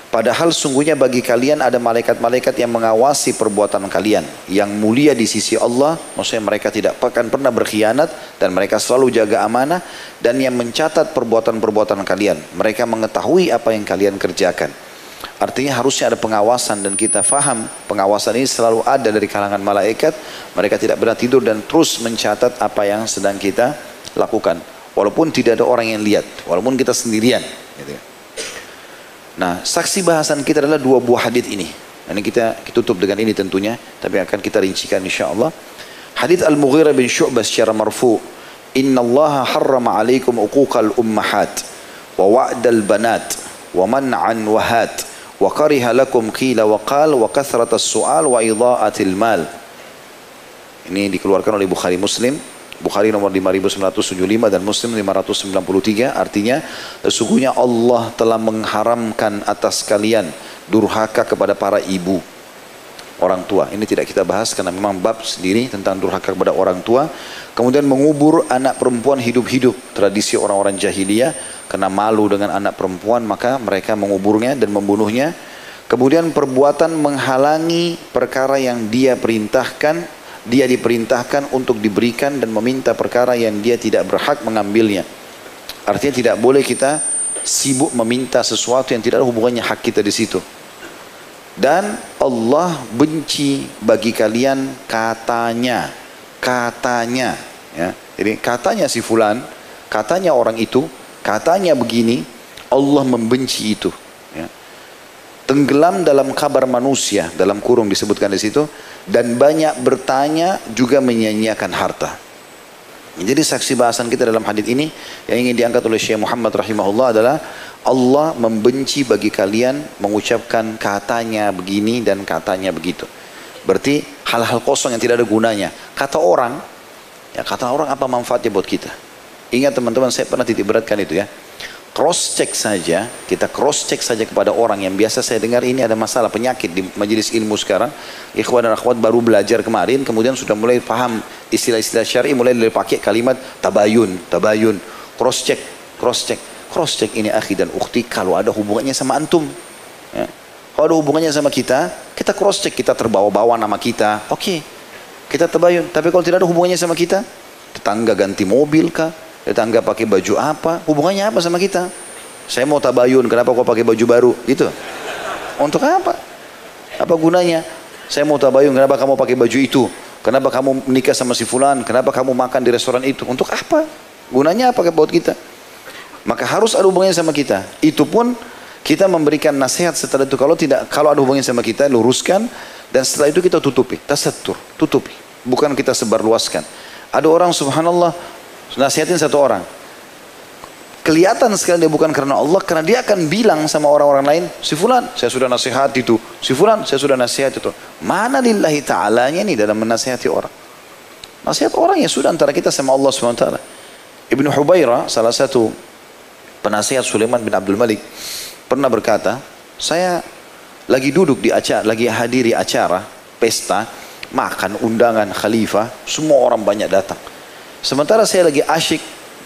Padahal sungguhnya bagi kalian ada malaikat-malaikat yang mengawasi perbuatan kalian yang mulia di sisi Allah. Maksudnya mereka tidak akan pernah berkhianat dan mereka selalu jaga amanah, dan yang mencatat perbuatan-perbuatan kalian. Mereka mengetahui apa yang kalian kerjakan. Artinya harusnya ada pengawasan, dan kita faham pengawasan ini selalu ada dari kalangan malaikat. Mereka tidak pernah tidur dan terus mencatat apa yang sedang kita lakukan. Walaupun tidak ada orang yang lihat, walaupun kita sendirian. Gitu. Nah, saksi bahasan kita adalah dua buah hadis ini. Ini kita tutup dengan ini tentunya, tapi akan kita rincikan insyaAllah. Hadis Al-Mughirah bin Syu'bah secara marfu. Inna Allah harrama alaikum uquqal ummahat wa wa'dal banat wa man'an wahat wa kariha lakum qila wa qal wa kathratas su'al wa idha'atil mal. Ini dikeluarkan oleh Bukhari Muslim. Bukhari nomor 5975 dan Muslim 593. Artinya sesungguhnya Allah telah mengharamkan atas kalian durhaka kepada para ibu, orang tua. Ini tidak kita bahas karena memang bab sendiri tentang durhaka kepada orang tua. Kemudian mengubur anak perempuan hidup-hidup, tradisi orang-orang jahiliyah, karena malu dengan anak perempuan maka mereka menguburnya dan membunuhnya. Kemudian perbuatan menghalangi perkara yang dia perintahkan, dia diperintahkan untuk diberikan, dan meminta perkara yang dia tidak berhak mengambilnya. Artinya tidak boleh kita sibuk meminta sesuatu yang tidak ada hubungannya hak kita di situ. Dan Allah benci bagi kalian katanya ya. Jadi katanya si fulan, katanya orang itu, katanya begini, Allah membenci itu ya. Tenggelam dalam kabar manusia, dalam kurung disebutkan di situ, dan banyak bertanya juga menyia-nyiakan harta. Jadi saksi bahasan kita dalam hadis ini yang ingin diangkat oleh Syekh Muhammad rahimahullah adalah Allah membenci bagi kalian mengucapkan katanya begini dan katanya begitu. Berarti hal-hal kosong yang tidak ada gunanya. Kata orang apa manfaatnya buat kita? Ingat teman-teman, saya pernah titik beratkan itu ya. Cross check saja, kita cross check saja kepada orang yang biasa saya dengar ini ada masalah penyakit di majelis ilmu sekarang. Ikhwan dan akhwat baru belajar kemarin, kemudian sudah mulai paham istilah-istilah syar'i, mulai pakai kalimat tabayun, cross check ini akhi dan ukhti kalau ada hubungannya sama antum. Ya. Kalau ada hubungannya sama kita cross check, kita terbawa-bawa nama kita, oke, kita tabayun. Tapi kalau tidak ada hubungannya sama kita, tetangga ganti mobil kah, Tetangga pakai baju apa? Hubungannya apa sama kita? Saya mau tabayun, kenapa kau pakai baju baru? Gitu. Untuk apa? Apa gunanya? Saya mau tabayun, kenapa kamu pakai baju itu? Kenapa kamu menikah sama si fulan? Kenapa kamu makan di restoran itu? Untuk apa? Gunanya apa buat kita? Maka harus ada hubungannya sama kita. Itu pun kita memberikan nasihat setelah itu. Kalau ada hubungannya sama kita, luruskan. Dan setelah itu kita tutupi. Tasatur, tutupi. Bukan kita sebarluaskan. Ada orang subhanallah, nasihatin satu orang. Kelihatan sekali dia bukan karena Allah, karena dia akan bilang sama orang-orang lain, si fulan, saya sudah nasihat itu. Si fulan, saya sudah nasihat itu. Mana lillahi ta'alanya ini dalam menasihati orang? Nasihat orang ya sudah antara kita sama Allah SWT. Ibnu Hubairah, salah satu penasihat Sulaiman bin Abdul Malik, pernah berkata, saya lagi duduk di acara, lagi hadiri acara, pesta, makan undangan khalifah, semua orang banyak datang. Sementara saya lagi asyik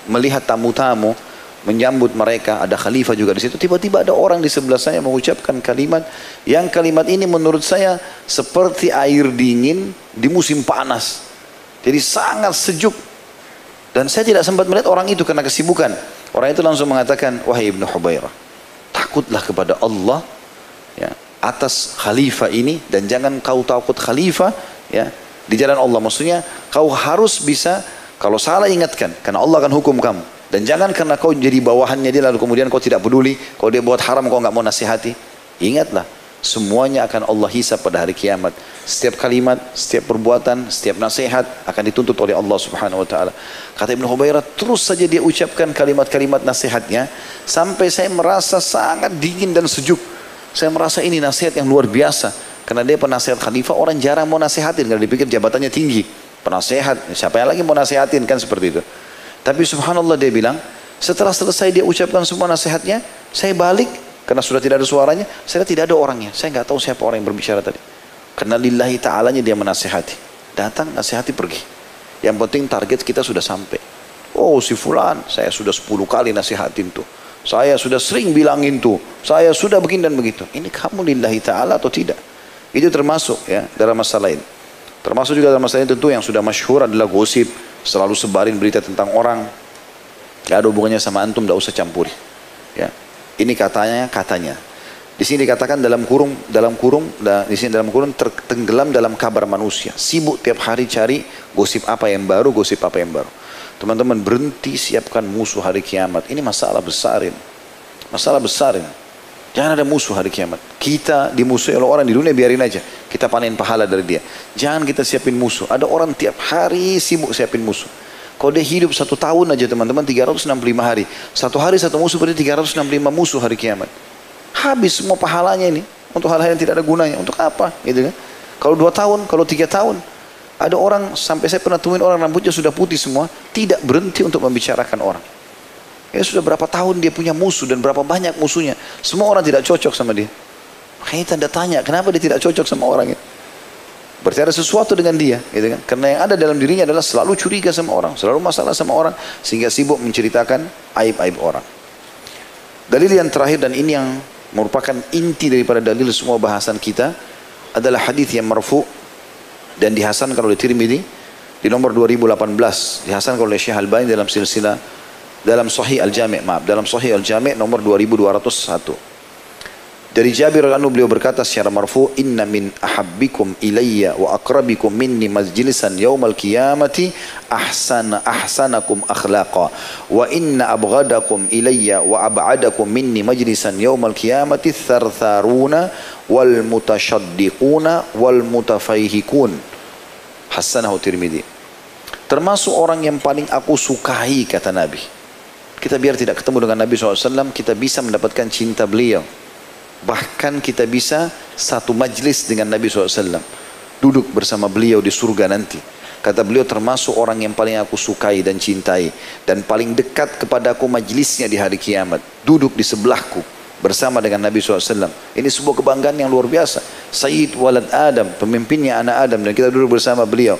melihat tamu-tamu, menyambut mereka, ada khalifah juga di situ. Tiba-tiba ada orang di sebelah saya mengucapkan kalimat, yang kalimat ini menurut saya seperti air dingin di musim panas. Jadi sangat sejuk. Dan saya tidak sempat melihat orang itu karena kesibukan. Orang itu langsung mengatakan, wahai Ibnu Hubairah, takutlah kepada Allah ya, atas khalifah ini, dan jangan kau takut khalifah ya, di jalan Allah. Maksudnya kau harus bisa, kalau salah ingatkan, karena Allah akan hukum kamu. Dan jangan karena kau jadi bawahannya dia lalu kemudian kau tidak peduli. Kalau dia buat haram kau nggak mau nasihati. Ingatlah, semuanya akan Allah hisab pada hari kiamat. Setiap kalimat, setiap perbuatan, setiap nasihat akan dituntut oleh Allah Subhanahu Wa Taala. Kata Ibnu Hubairah, terus saja dia ucapkan kalimat-kalimat nasihatnya sampai saya merasa sangat dingin dan sejuk. Saya merasa ini nasihat yang luar biasa. Karena dia penasihat khalifah, orang jarang mau nasihatin karena dipikir jabatannya tinggi. Penasehat, siapa yang lagi mau nasihatin, kan seperti itu. Tapi subhanallah dia bilang, setelah selesai dia ucapkan semua nasihatnya, saya balik, karena sudah tidak ada suaranya, saya tidak ada orangnya. Saya nggak tahu siapa orang yang berbicara tadi. Karena lillahi ta'alanya dia menasihati. Datang, nasihati, pergi. Yang penting target kita sudah sampai. Oh si fulan, saya sudah 10 kali nasihatin tuh. Saya sudah sering bilangin tuh. Saya sudah begini dan begitu. Ini kamu lillahi ta'ala atau tidak? Itu termasuk ya dalam masalah ini. Termasuk juga dalam masalah ini tentu yang sudah masyhur adalah gosip. Selalu sebarin berita tentang orang, gak ada hubungannya sama antum, gak usah campuri. Ya, ini katanya. Di sini dikatakan dalam kurung, di sini dalam kurung tenggelam dalam kabar manusia. Sibuk tiap hari cari gosip apa yang baru, gosip apa yang baru. Teman-teman berhenti siapkan musuh hari kiamat. Ini masalah besarin, masalah besarin. Jangan ada musuh hari kiamat. Kita dimusuhi oleh orang di dunia, biarin aja. Kita panen pahala dari dia. Jangan kita siapin musuh. Ada orang tiap hari sibuk siapin musuh. Kalau dia hidup 1 tahun aja teman-teman, 365 hari. 1 hari 1 musuh, berarti 365 musuh hari kiamat. Habis semua pahalanya ini. Untuk hal-hal yang tidak ada gunanya. Untuk apa? Gitu kan? Kalau 2 tahun, kalau 3 tahun. Ada orang, sampai saya pernah temuin orang rambutnya sudah putih semua. Tidak berhenti untuk membicarakan orang. Ya sudah berapa tahun dia punya musuh dan berapa banyak musuhnya. Semua orang tidak cocok sama dia. Makanya tanda tanya, kenapa dia tidak cocok sama orang itu? Berarti ada sesuatu dengan dia, gitu kan? Karena yang ada dalam dirinya adalah selalu curiga sama orang, selalu masalah sama orang, sehingga sibuk menceritakan aib-aib orang. Dalil yang terakhir, dan ini yang merupakan inti daripada dalil semua bahasan kita, adalah hadis yang marfu dan dihasankan oleh Tirmidzi di nomor 2018, dihasankan oleh Syekh Albani dalam silsilah, dalam Sahih Al-Jami', dalam Sahih Al-Jami' nomor 2201. Dari Jabir radhiyallahu anhu beliau berkata secara marfu, inna min ahabbikum ilayya wa aqrabikum minni majlisan yaumal qiyamati ahsanakum akhlaqa wa inna abghadakum ilayya wa ab'adakum minni majlisan yaumal qiyamati thartharuna wal mutashaddiquna wal mutafayhikun. Hasanahu Tirmidzi. Termasuk orang yang paling aku sukai, kata Nabi. Kita biar tidak ketemu dengan Nabi SAW, kita bisa mendapatkan cinta beliau. Bahkan kita bisa satu majlis dengan Nabi SAW. Duduk bersama beliau di surga nanti. Kata beliau, termasuk orang yang paling aku sukai dan cintai. Dan paling dekat kepadaku majlisnya di hari kiamat. Duduk di sebelahku bersama dengan Nabi SAW. Ini sebuah kebanggaan yang luar biasa. Sayyid walad Adam, pemimpinnya anak Adam. Dan kita duduk bersama beliau.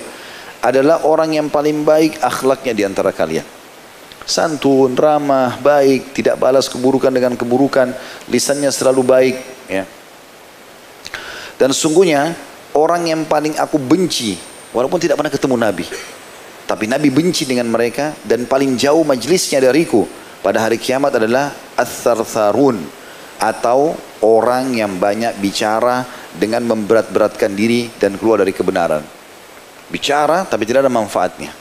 Adalah orang yang paling baik akhlaknya di antara kalian. Santun, ramah, baik, tidak balas keburukan dengan keburukan, lisannya selalu baik, ya. Dan sungguhnya orang yang paling aku benci, walaupun tidak pernah ketemu Nabi, tapi Nabi benci dengan mereka dan paling jauh majlisnya dariku pada hari kiamat adalah ats-tsartsarun, atau orang yang banyak bicara dengan memberat-beratkan diri dan keluar dari kebenaran. Bicara tapi tidak ada manfaatnya.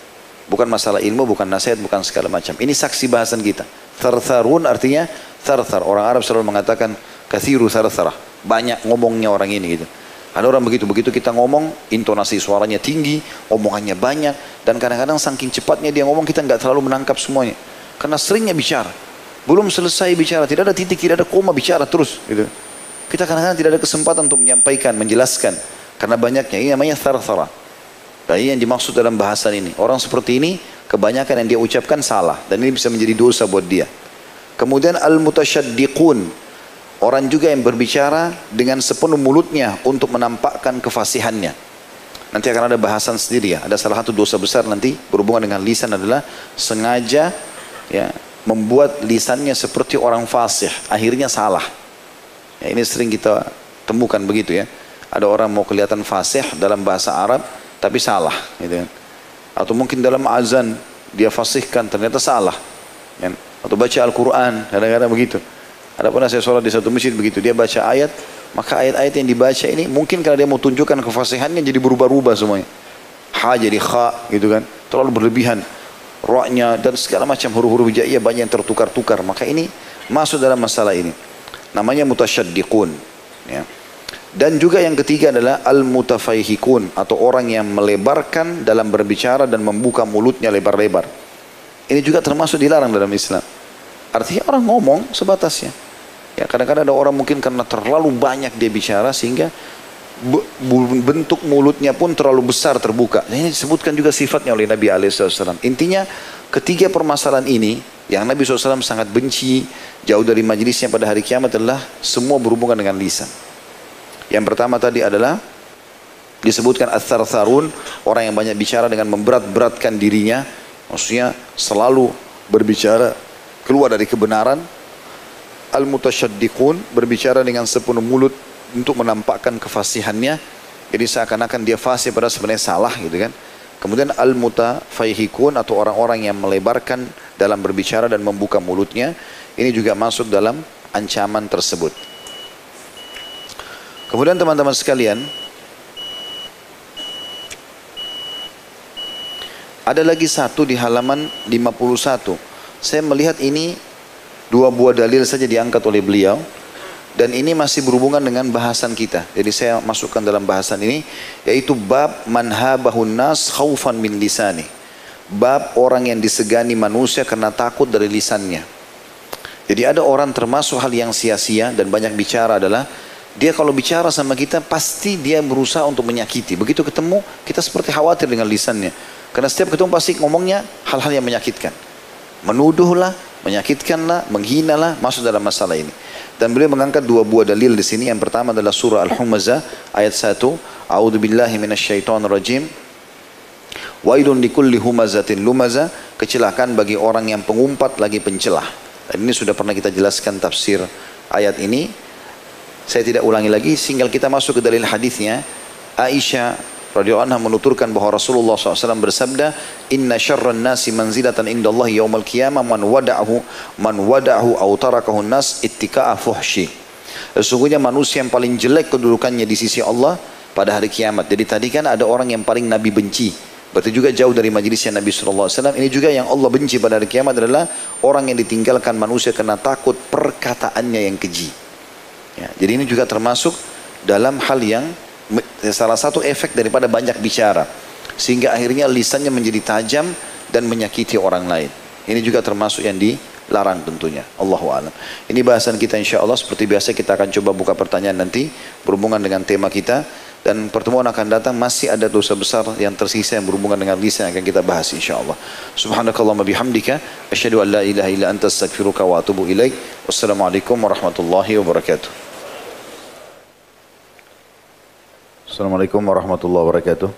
Bukan masalah ilmu, bukan nasihat, bukan segala macam. Ini saksi bahasan kita. Tsarsarun artinya tsarsar. Orang Arab selalu mengatakan kathiru tsarsarah. Banyak ngomongnya orang ini gitu. Ada orang begitu kita ngomong, intonasi suaranya tinggi, omongannya banyak, dan kadang-kadang saking cepatnya dia ngomong kita nggak terlalu menangkap semuanya. Karena seringnya bicara. Belum selesai bicara, tidak ada titik, tidak ada koma, bicara terus gitu. Kita kadang-kadang tidak ada kesempatan untuk menyampaikan, menjelaskan. Karena banyaknya, ini namanya tsarsarah. Nah, ini yang dimaksud dalam bahasan ini. Orang seperti ini, kebanyakan yang dia ucapkan salah. Dan ini bisa menjadi dosa buat dia. Kemudian al-mutasyaddiqun. Orang juga yang berbicara dengan sepenuh mulutnya untuk menampakkan kefasihannya. Nanti akan ada bahasan sendiri ya. Ada salah satu dosa besar nanti berhubungan dengan lisan adalah sengaja ya, membuat lisannya seperti orang fasih. Akhirnya salah. Ya, ini sering kita temukan begitu ya. Ada orang mau kelihatan fasih dalam bahasa Arab, tapi salah gitu kan. Atau mungkin dalam azan dia fasihkan ternyata salah kan. Atau baca Al-Quran kadang-kadang begitu. Ada pernah saya sholat di satu masjid begitu, dia baca ayat, maka ayat-ayat yang dibaca ini mungkin karena dia mau tunjukkan kefasihannya jadi berubah-ubah semuanya. Ha jadi kha gitu kan, terlalu berlebihan. Ra-nya dan segala macam huruf-huruf hijaiyah banyak yang tertukar-tukar. Maka ini masuk dalam masalah ini. Namanya mutasyaddiqun ya. Dan juga yang ketiga adalah al-mutafaihikun, atau orang yang melebarkan dalam berbicara dan membuka mulutnya lebar-lebar. Ini juga termasuk dilarang dalam Islam. Artinya orang ngomong sebatasnya. Ya, kadang-kadang ada orang mungkin karena terlalu banyak dia bicara sehingga bentuk mulutnya pun terlalu besar terbuka. Nah, ini disebutkan juga sifatnya oleh Nabi SAW. Intinya ketiga permasalahan ini yang Nabi SAW sangat benci, jauh dari majlisnya pada hari kiamat adalah semua berhubungan dengan lisan. Yang pertama tadi adalah disebutkan ats-tsarsarun, orang yang banyak bicara dengan memberat-beratkan dirinya, maksudnya selalu berbicara keluar dari kebenaran. Al-mutasyaddiqun, berbicara dengan sepenuh mulut untuk menampakkan kefasihannya, jadi seakan-akan dia fasih padahal sebenarnya salah gitu kan. Kemudian al-mutafaihikun, atau orang-orang yang melebarkan dalam berbicara dan membuka mulutnya, ini juga masuk dalam ancaman tersebut. Kemudian teman-teman sekalian, ada lagi satu di halaman 51. Saya melihat ini dua buah dalil saja diangkat oleh beliau, dan ini masih berhubungan dengan bahasan kita. Jadi saya masukkan dalam bahasan ini, yaitu bab manhabahun nas khaufan min lisani. Bab orang yang disegani manusia karena takut dari lisannya. Jadi ada orang termasuk hal yang sia-sia dan banyak bicara adalah dia kalau bicara sama kita pasti dia berusaha untuk menyakiti. Begitu ketemu kita seperti khawatir dengan lisannya. Karena setiap ketemu pasti ngomongnya hal-hal yang menyakitkan. Menuduhlah, menyakitkanlah, menghinalah, masuk dalam masalah ini. Dan beliau mengangkat dua buah dalil di sini. Yang pertama adalah surah Al-Humazah ayat 1. A'udzubillahi minasyaitonirrajim. Wailun likulli humazatin lumazah. Kecelakaan bagi orang yang pengumpat lagi pencelah. Dan ini sudah pernah kita jelaskan tafsir ayat ini. Saya tidak ulangi lagi, tinggal kita masuk ke dalil hadisnya. Aisyah radhiyallahu anha menuturkan bahwa Rasulullah SAW bersabda, Inna syarran nasi manzilatan indallahi yaumal qiyamah man wada'ahu aw tarakahu nas ittika'a fuhshi. Sesungguhnya manusia yang paling jelek kedudukannya di sisi Allah pada hari kiamat. Jadi tadi kan ada orang yang paling Nabi benci, berarti juga jauh dari majelisnya Nabi SAW. Ini juga yang Allah benci pada hari kiamat adalah orang yang ditinggalkan manusia karena takut perkataannya yang keji. Ya, jadi ini juga termasuk dalam hal yang salah satu efek daripada banyak bicara, sehingga akhirnya lisannya menjadi tajam dan menyakiti orang lain. Ini juga termasuk yang dilarang tentunya. Allahu a'lam. Ini bahasan kita insya Allah. Seperti biasa kita akan coba buka pertanyaan nanti berhubungan dengan tema kita, dan pertemuan akan datang masih ada dosa besar yang tersisa yang berhubungan dengan lisan yang akan kita bahas insya Allah. Subhanakallahumma bihamdika asyhadu an la ilaha illa anta astaghfiruka wa atubu ilaik. Wassalamualaikum warahmatullahi wabarakatuh. Assalamualaikum warahmatullahi wabarakatuh.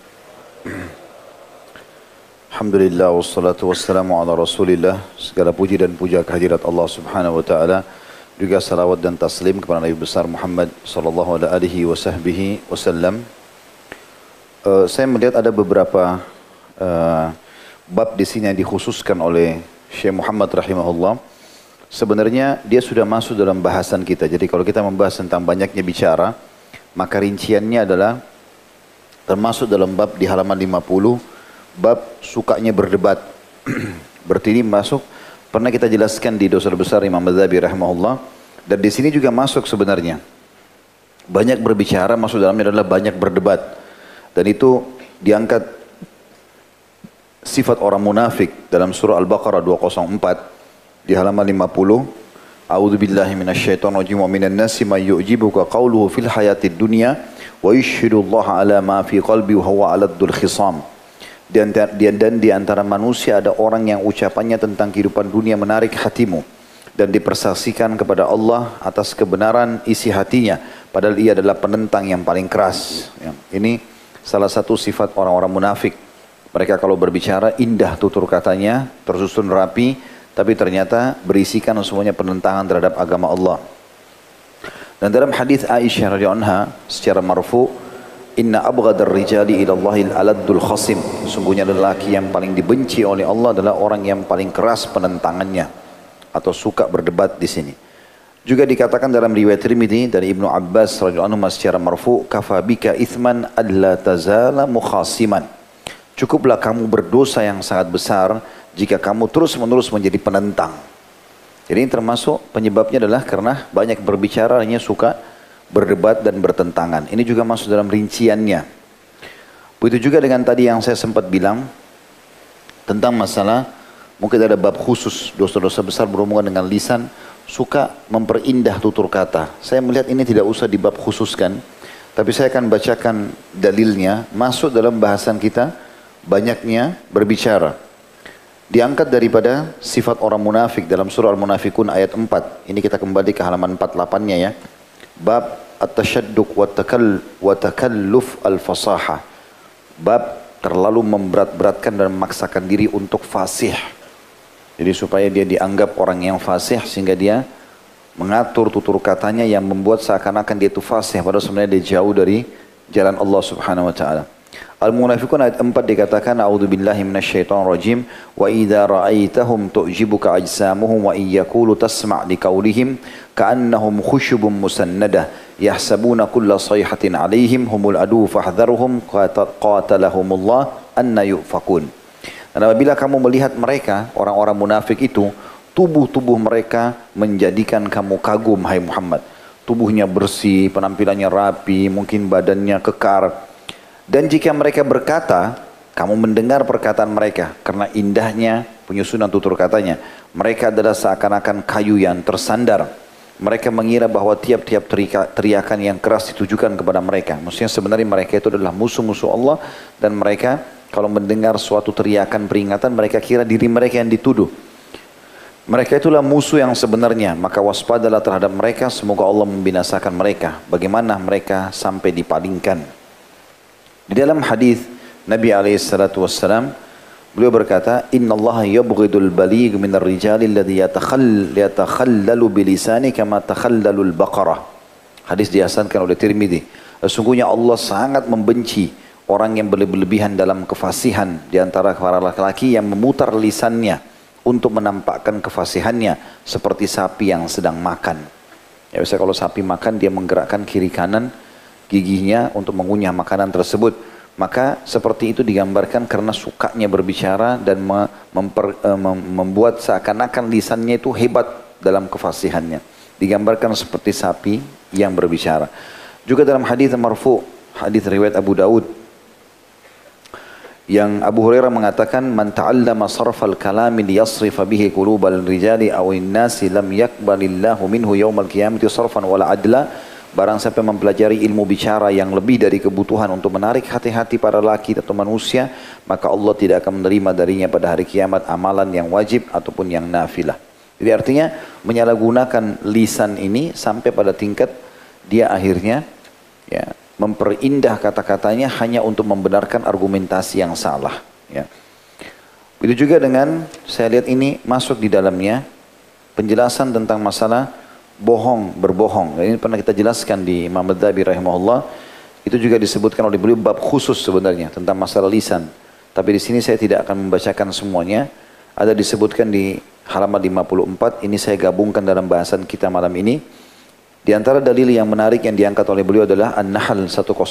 Alhamdulillah wassalatu wassalamu ala rasulillah. Segala puji dan puja kehadirat Allah subhanahu wa ta'ala. Juga salawat dan taslim kepada Nabi besar Muhammad sallallahu alaihi wasallam. Saya melihat ada beberapa bab di sini yang dikhususkan oleh Syekh Muhammad rahimahullah, sebenarnya dia sudah masuk dalam bahasan kita. Jadi kalau kita membahas tentang banyaknya bicara, maka rinciannya adalah termasuk dalam bab di halaman 50, bab sukanya berdebat. Berarti ini masuk, pernah kita jelaskan di dosa besar Imam Madzhabi rahimahullah, dan di sini juga masuk sebenarnya. Banyak berbicara, masuk dalamnya adalah banyak berdebat. Dan itu diangkat sifat orang munafik dalam surah Al-Baqarah 204 di halaman 50. A'udzubillahi minasyaitonir rajim wa minan nasi may yu'jibuka qawluhu fil hayatid dunya wa yashhadullaha ala ma fi qalbi wa huwa aladul khisam. Dan di antara manusia ada orang yang ucapannya tentang kehidupan dunia menarik hatimu dan dipersaksikan kepada Allah atas kebenaran isi hatinya, padahal ia adalah penentang yang paling keras. Ini salah satu sifat orang-orang munafik. Mereka kalau berbicara indah tutur katanya, tersusun rapi, tapi ternyata berisikan semuanya penentangan terhadap agama Allah. Dan dalam hadis Aisyah radhiyallahu anha secara marfu, inna abghadar rijali ila Allahil aladul khasim. Sungguhnya lelaki yang paling dibenci oleh Allah adalah orang yang paling keras penentangannya atau suka berdebat di sini. Juga dikatakan dalam riwayat Tirmidzi dari Ibnu Abbas radhiyallahu anhu secara marfu, kafa bika ithman alla tazala mukhasiman. Cukuplah kamu berdosa yang sangat besar jika kamu terus-menerus menjadi penentang. Jadi ini termasuk penyebabnya adalah karena banyak berbicara, hanya suka berdebat dan bertentangan. Ini juga masuk dalam rinciannya. Begitu juga dengan tadi yang saya sempat bilang tentang masalah mungkin ada bab khusus dosa-dosa besar berhubungan dengan lisan, suka memperindah tutur kata. Saya melihat ini tidak usah dibab khususkan, tapi saya akan bacakan dalilnya masuk dalam bahasan kita. Banyaknya berbicara diangkat daripada sifat orang munafik dalam surah Al-Munafikun ayat 4. Ini kita kembali ke halaman 48-nya ya. Bab at-tashadduk wa takalluf al-fasahah. Bab terlalu memberat-beratkan dan memaksakan diri untuk fasih. Jadi supaya dia dianggap orang yang fasih sehingga dia mengatur tutur katanya yang membuat seakan-akan dia itu fasih padahal sebenarnya dia jauh dari jalan Allah Subhanahu wa taala. Al-Munafikun ayat 4 dikatakan a'udzubillahi minasyaitonir rajim wa idza ra'aitahum tu'jibuka ajsamuhum wa iyyaqulu tasma' liqaulihim ka'annahum khushubun musannadah yahsabuna kulla sayhatin 'alaihim humul adu fahdharhum qatalahumullah anna yufakun. Dan apabila kamu melihat mereka orang-orang munafik itu, tubuh-tubuh mereka menjadikan kamu kagum hai Muhammad. Tubuhnya bersih, penampilannya rapi, mungkin badannya kekar. Dan jika mereka berkata, kamu mendengar perkataan mereka karena indahnya penyusunan tutur katanya. Mereka adalah seakan-akan kayu yang tersandar. Mereka mengira bahwa tiap-tiap teriakan yang keras ditujukan kepada mereka. Maksudnya sebenarnya mereka itu adalah musuh-musuh Allah. Dan mereka kalau mendengar suatu teriakan peringatan, mereka kira diri mereka yang dituduh. Mereka itulah musuh yang sebenarnya. Maka waspadalah terhadap mereka, semoga Allah membinasakan mereka. Bagaimana mereka sampai dipalingkan. Di dalam hadis Nabi SAW, beliau berkata, Inna Allah yabghidul baligh minar rijali alladhi yatakhallalu bilisani kama takhallalul baqarah. Hadis dihasankan oleh Tirmidzi. Sesungguhnya Allah sangat membenci orang yang berlebihan dalam kefasihan di antara para laki-laki yang memutar lisannya untuk menampakkan kefasihannya seperti sapi yang sedang makan. Ya biasa kalau sapi makan dia menggerakkan kiri kanan giginya untuk mengunyah makanan tersebut. Maka seperti itu digambarkan karena sukanya berbicara dan membuat seakan-akan lisannya itu hebat dalam kefasihannya. Digambarkan seperti sapi yang berbicara. Juga dalam hadis marfu, hadis riwayat Abu Daud, yang Abu Hurairah mengatakan, man ta'allama sarfal kalami liyasrifa bihi qulubal rijali aw in-nasi lam yaqbalillahu minhu yaumal qiyamati sarfan wala adla. Barang siapa mempelajari ilmu bicara yang lebih dari kebutuhan untuk menarik hati-hati para laki atau manusia, maka Allah tidak akan menerima darinya pada hari kiamat amalan yang wajib ataupun yang nafilah. Jadi artinya menyalahgunakan lisan ini sampai pada tingkat dia akhirnya ya, memperindah kata-katanya hanya untuk membenarkan argumentasi yang salah. Ya. Begitu juga dengan, saya lihat ini masuk di dalamnya penjelasan tentang masalah bohong, berbohong. Ini pernah kita jelaskan di Imam Madzhabi rahimahullah. Itu juga disebutkan oleh beliau bab khusus sebenarnya tentang masalah lisan. Tapi di sini saya tidak akan membacakan semuanya. Ada disebutkan di halaman 54, ini saya gabungkan dalam bahasan kita malam ini. Di antara dalil yang menarik yang diangkat oleh beliau adalah An-Nahl 105.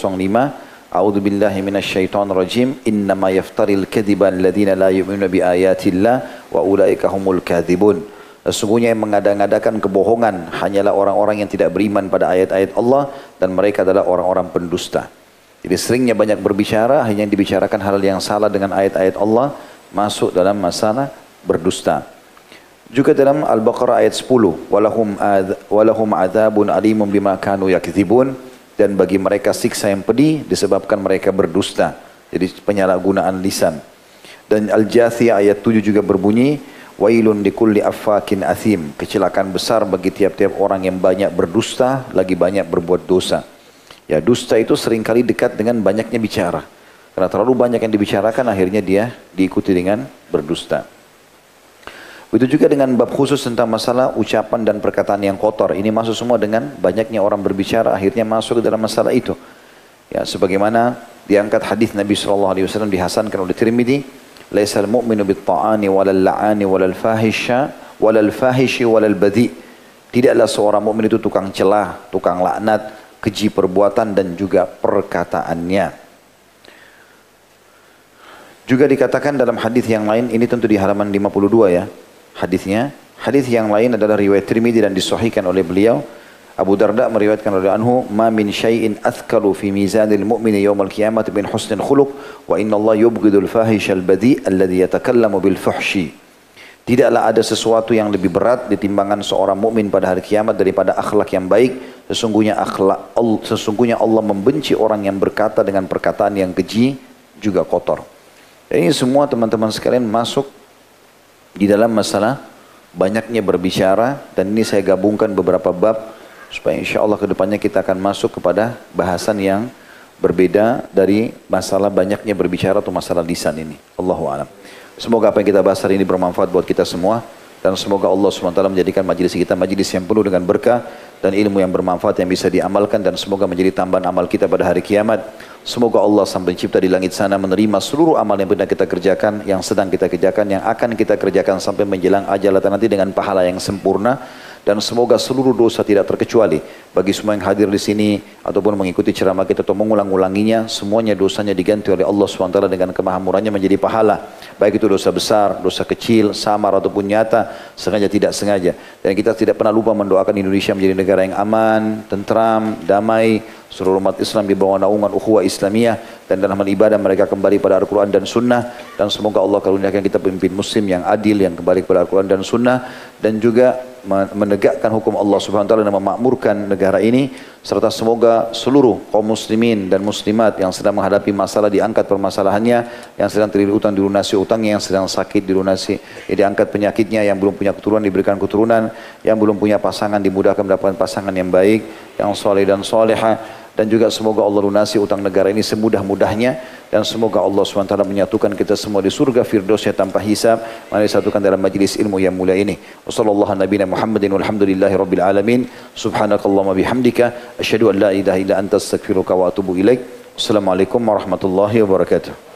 A'udzu billahi minasyaitonir rajim. Innama yaftaril kadhiba alladziina la yu'minuna biayatillah wa ulaika humul kadzibun. Sesungguhnya yang mengada-ngadakan kebohongan hanyalah orang-orang yang tidak beriman pada ayat-ayat Allah dan mereka adalah orang-orang pendusta. Jadi seringnya banyak berbicara, hanya dibicarakan hal yang salah dengan ayat-ayat Allah, masuk dalam masalah berdusta. Juga dalam Al-Baqarah ayat 10, walahum adzabun alimun bima kanu yakdzibun, dan bagi mereka siksa yang pedih disebabkan mereka berdusta. Jadi penyalahgunaan lisan. Dan Al-Jathiyah ayat 7 juga berbunyi, wailun likulli affakin athim, kecelakaan besar bagi tiap-tiap orang yang banyak berdusta, lagi banyak berbuat dosa. Ya, dusta itu seringkali dekat dengan banyaknya bicara. Karena terlalu banyak yang dibicarakan, akhirnya dia diikuti dengan berdusta. Begitu juga dengan bab khusus tentang masalah ucapan dan perkataan yang kotor. Ini masuk semua dengan banyaknya orang berbicara, akhirnya masuk ke dalam masalah itu. Ya, sebagaimana diangkat hadis Nabi SAW dihasankan oleh Tirmidzi, laisal mu'minu bit-ta'ani walal la'ani walal fahishi walal badhi. Tidaklah seorang mukmin itu tukang celah, tukang laknat, keji perbuatan dan juga perkataannya. Juga dikatakan dalam hadis yang lain, ini tentu di halaman 52 ya hadisnya. Hadis yang lain adalah riwayat Tirmidzi dan disahihkan oleh beliau. Abu Darda meriwayatkan oleh anhu, ma min syai'in athqalu fi mizanil mu'mini yawmal qiyamati min husnil khuluq wa inna Allah yubghidul fahishal badhi alladhi yatakallamu bil fuhshi. Tidaklah ada sesuatu yang lebih berat di timbangan seorang mukmin pada hari kiamat daripada akhlak yang baik. Sesungguhnya Allah membenci orang yang berkata dengan perkataan yang keji juga kotor. Dan ini semua teman-teman sekalian masuk di dalam masalah banyaknya berbicara, dan ini saya gabungkan beberapa bab supaya insya Allah kedepannya kita akan masuk kepada bahasan yang berbeda dari masalah banyaknya berbicara atau masalah lisan ini. Allahu a'lam. Semoga apa yang kita bahas hari ini bermanfaat buat kita semua, dan semoga Allah SWT menjadikan majelis kita majelis yang penuh dengan berkah dan ilmu yang bermanfaat yang bisa diamalkan, dan semoga menjadi tambahan amal kita pada hari kiamat. Semoga Allah Sang Pencipta di langit sana menerima seluruh amal yang pernah kita kerjakan, yang sedang kita kerjakan, yang akan kita kerjakan sampai menjelang ajal nanti dengan pahala yang sempurna. Dan semoga seluruh dosa tidak terkecuali bagi semua yang hadir di sini ataupun mengikuti ceramah kita atau mengulang-ulanginya, semuanya dosanya diganti oleh Allah SWT dengan kemahamurannya menjadi pahala, baik itu dosa besar, dosa kecil, samar ataupun nyata, sengaja tidak sengaja. Dan kita tidak pernah lupa mendoakan Indonesia menjadi negara yang aman, tentram, damai, seluruh umat Islam di bawah naungan ukhuwah Islamiyah, dan dalam hal ibadah mereka kembali pada Al-Quran dan Sunnah. Dan semoga Allah karuniakan kita pemimpin muslim yang adil, yang kembali kepada Al-Quran dan Sunnah, dan juga menegakkan hukum Allah Subhanahu wa taala dan memakmurkan negara ini, serta semoga seluruh kaum muslimin dan muslimat yang sedang menghadapi masalah diangkat permasalahannya, yang sedang terlilit utang dilunasi utangnya, yang sedang sakit dilunasi, diangkat penyakitnya, yang belum punya keturunan diberikan keturunan, yang belum punya pasangan dimudahkan mendapatkan pasangan yang baik, yang soleh dan soleha. Dan juga semoga Allah lunasi utang negara ini semudah-mudahnya, dan semoga Allah SWT menyatukan kita semua di surga Firdausnya tanpa hisab. Mari disatukan dalam majlis ilmu yang mulia ini. Wassallallahu nabiyana Muhammadin walhamdulillahi rabbil alamin. Subhanakallahumma bihamdika asyhadu an la ilaha illa anta astaghfiruka wa atubu ilaik. Assalamualaikum warahmatullahi wabarakatuh.